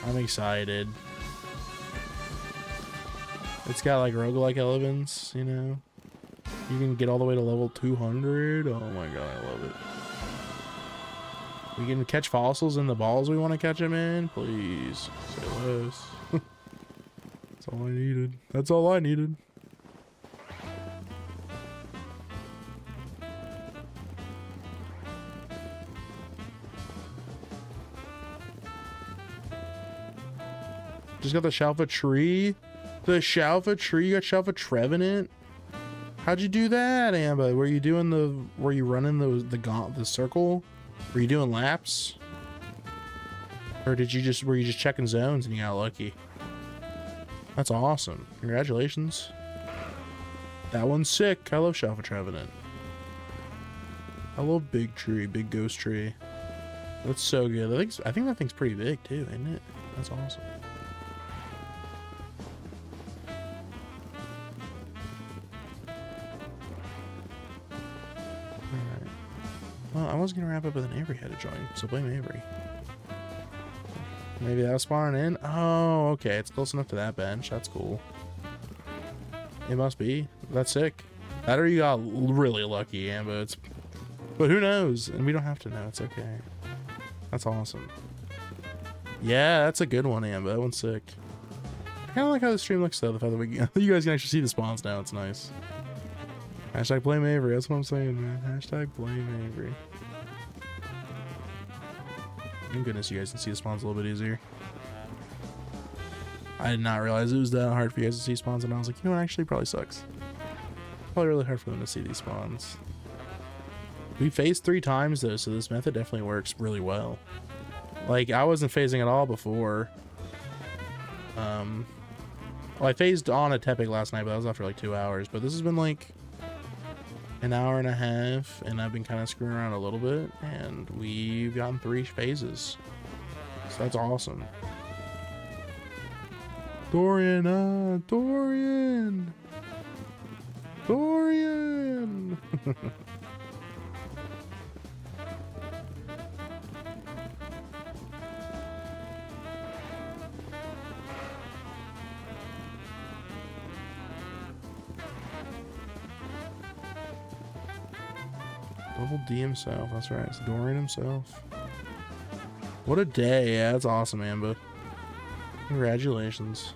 I'm excited. It's got like roguelike elements, you know? You can get all the way to level 200. Oh my god, I love it. We can catch fossils in the balls we want to catch them in. Please. Say less. That's all I needed. That's all I needed. Just got the Shalpha tree. The Shalpha tree? You got Shalpha Trevenant? How'd you do that, Amba? Were you doing the... Were you running the circle? Were you doing laps? Or were you just checking zones and you got lucky? That's awesome. Congratulations. That one's sick. I love Shalpha Trevenant. I love Big Tree, Big Ghost Tree. That's so good. I think that thing's pretty big too, isn't it? That's awesome. Well, I was gonna wrap up with an Avery had to join, so blame Avery. Maybe that was spawning in? Oh, okay. It's close enough to that bench. That's cool. It must be. That's sick. That or you got really lucky, Amba. But who knows? And we don't have to know. It's okay. That's awesome. Yeah, that's a good one, Amba. That one's sick. I kind of like how the stream looks though. The fact that you guys can actually see the spawns now. It's nice. Hashtag blame Avery. That's what I'm saying, man. Hashtag blame Avery. Thank goodness you guys can see the spawns a little bit easier. I did not realize it was that hard for you guys to see spawns, and I was like, you know what, actually probably sucks. Probably really hard for them to see these spawns. We phased 3 times though, so this method definitely works really well. Like, I wasn't phasing at all before. Well, I phased on a Tepig last night, but that was after like 2 hours. But this has been like an hour and a half, and I've been kind of screwing around a little bit, and we've gotten 3 phases. So that's awesome. Dorian, Dorian! Dorian! Double D himself, that's right, it's Dorian himself. What a day. Yeah, that's awesome, Amber. Congratulations.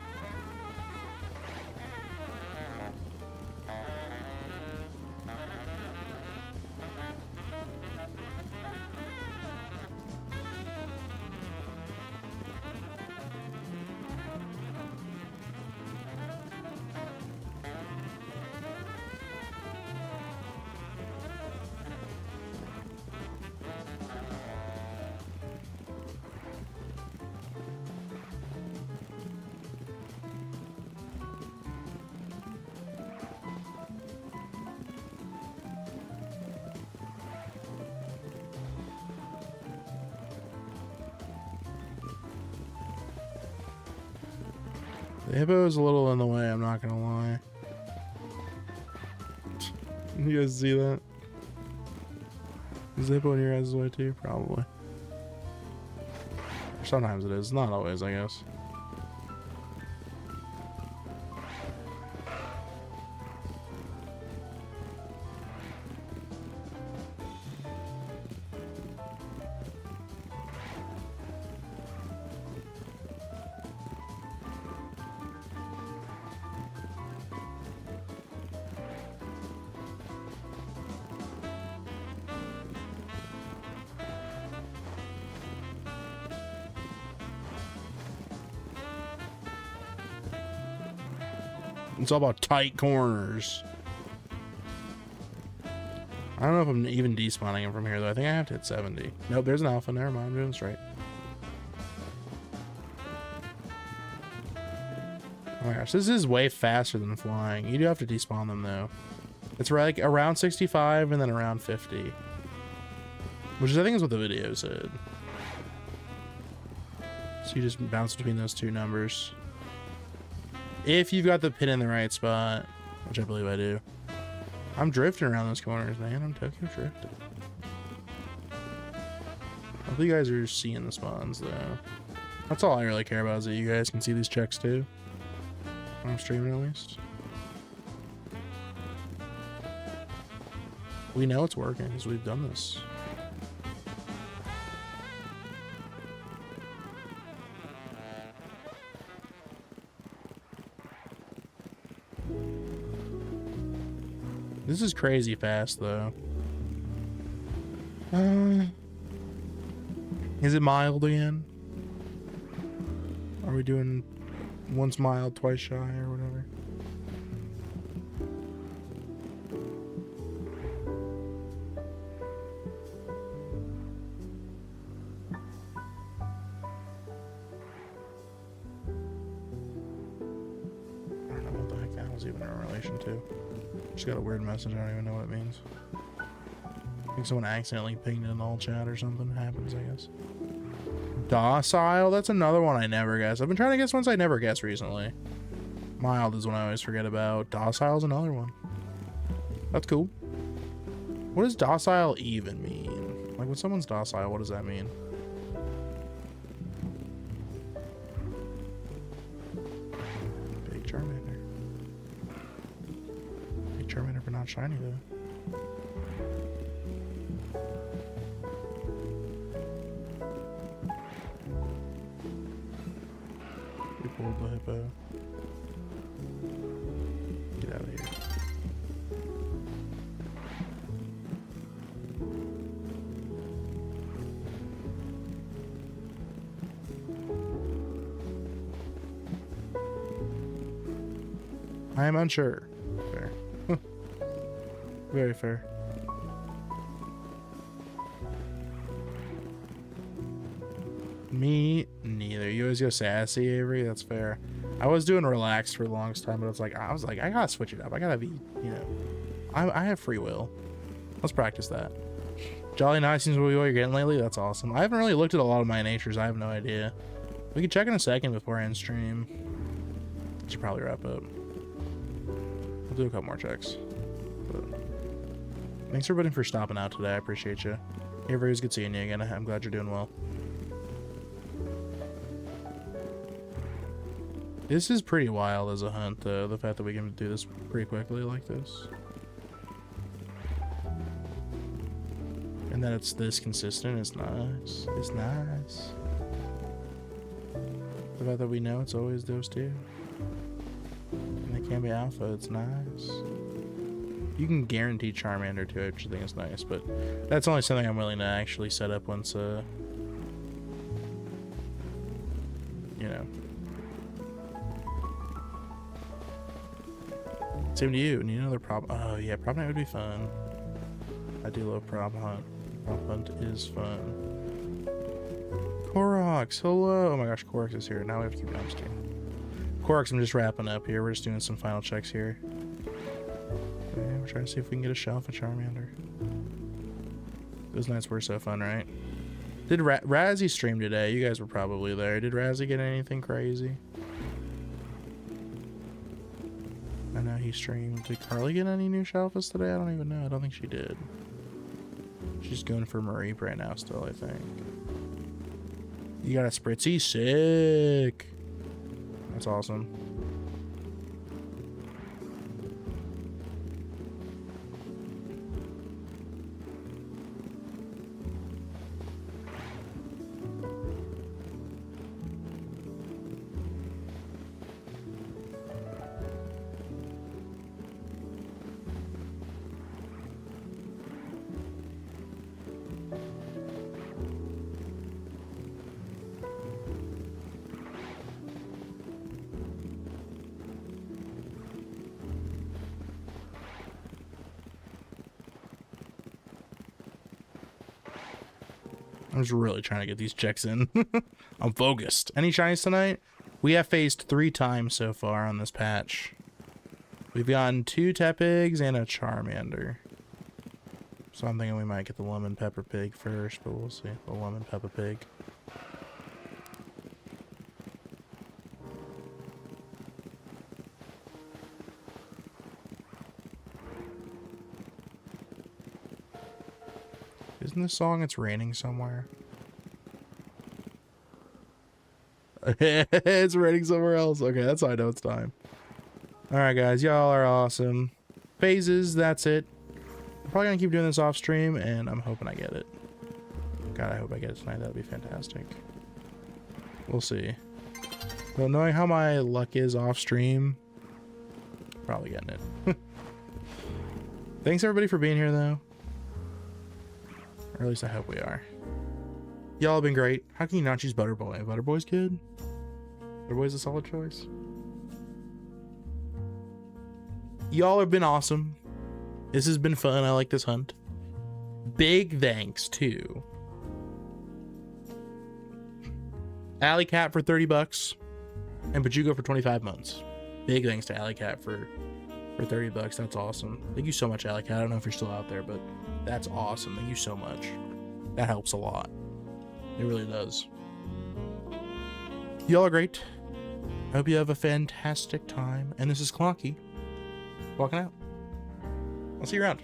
The hippo is a little in the way, I'm not gonna lie. You guys see that? Is the hippo in your guys' way too? Probably. Sometimes it is, not always, I guess. It's all about tight corners. I don't know if I'm even despawning him from here, though. I think I have to hit 70. Nope, there's an alpha. Never mind, I'm doing this right. Oh my gosh, this is way faster than flying. You do have to despawn them, though. It's like around 65 and then around 50. Which is, I think, is what the video said. So you just bounce between those two numbers. If you've got the pin in the right spot, which I believe I do. I'm drifting around those corners, man. I'm Tokyo drifting. Hopefully you guys are seeing the spawns, though. That's all I really care about, is that you guys can see these checks, too. When I'm streaming, at least. We know it's working, because we've done this. This is crazy fast, though. Is it mild again? Are we doing once mild, twice shy, or whatever? I don't know what the heck that was even in relation to. Just got a weird message. I don't even know what it means. I think someone accidentally pinged in all chat or something. Happens, I guess. Docile? That's another one I never guess. I've been trying to guess ones I never guess recently. Mild is one I always forget about. Docile is another one. That's cool. What does docile even mean? Like, when someone's docile, what does that mean? Big Charmander. Big Charmander, but not shiny, though. We pulled the hippo. Get out of here. I am unsure. Fair. Very fair. Me neither. You always go sassy, Avery. That's fair. I was doing relaxed for the longest time, but it's like I was like, I gotta switch it up. I gotta be, you know, I have free will. Let's practice that. Jolly Nice seems to be what you're getting lately. That's awesome. I haven't really looked at a lot of my natures. I have no idea. We can check in a second before I end stream. Should probably wrap up. We'll do a couple more checks. But thanks everybody for stopping out today. I appreciate you. Avery, it was good seeing you again. I'm glad you're doing well. This is pretty wild as a hunt, though. The fact that we can do this pretty quickly like this. And that it's this consistent is nice. It's nice. The fact that we know it's always those two. And they can be alpha, it's nice. You can guarantee Charmander too, which I think is nice, but that's only something I'm willing to actually set up once, you know. Same to you. Need another prop? Oh yeah, prop night would be fun. I do love prop hunt. Prop hunt is fun. Korox, hello. Oh my gosh, Korox is here. Now we have to keep downstream. Korox, I'm just wrapping up here. We're just doing some final checks here. Okay, we're trying to see if we can get a shalpha Charmander. Those nights were so fun, right? Did Razzie stream today? You guys were probably there. Did Razzie get anything crazy? I know he streamed. Did Carly get any new shalphas today? I don't even know. I don't think she did. She's going for Mareep right now still, I think. You got a Spritzy? Sick! That's awesome. I'm just really trying to get these checks in. I'm focused. Any shinies tonight? We have faced 3 times so far on this patch. We've gotten 2 Tepigs and a Charmander. So I'm thinking we might get the Lemon Pepper Pig first, but we'll see. The Lemon Pepper Pig. Isn't this song It's Raining Somewhere? It's raining somewhere else. Okay, that's how I know it's time. Alright guys, y'all are awesome. Phases, that's it. I'm probably gonna keep doing this off stream, and I'm hoping I get it. God, I hope I get it tonight. That would be fantastic. We'll see. But knowing how my luck is off stream, probably getting it. Thanks everybody for being here though. Or at least I hope we are. Y'all have been great. How can you not choose Butterboy? Butterboy's good. Butterboy's a solid choice. Y'all have been awesome. This has been fun. I like this hunt. Big thanks to Alley Cat for 30 bucks and Pachuco for 25 months. Big thanks to Alley Cat for 30 bucks. That's awesome. Thank you so much, Alley Cat. I don't know if you're still out there, but that's awesome. Thank you so much. That helps a lot. It really does. Y'all are great. I hope you have a fantastic time. And this is Clonky walking out. I'll see you around.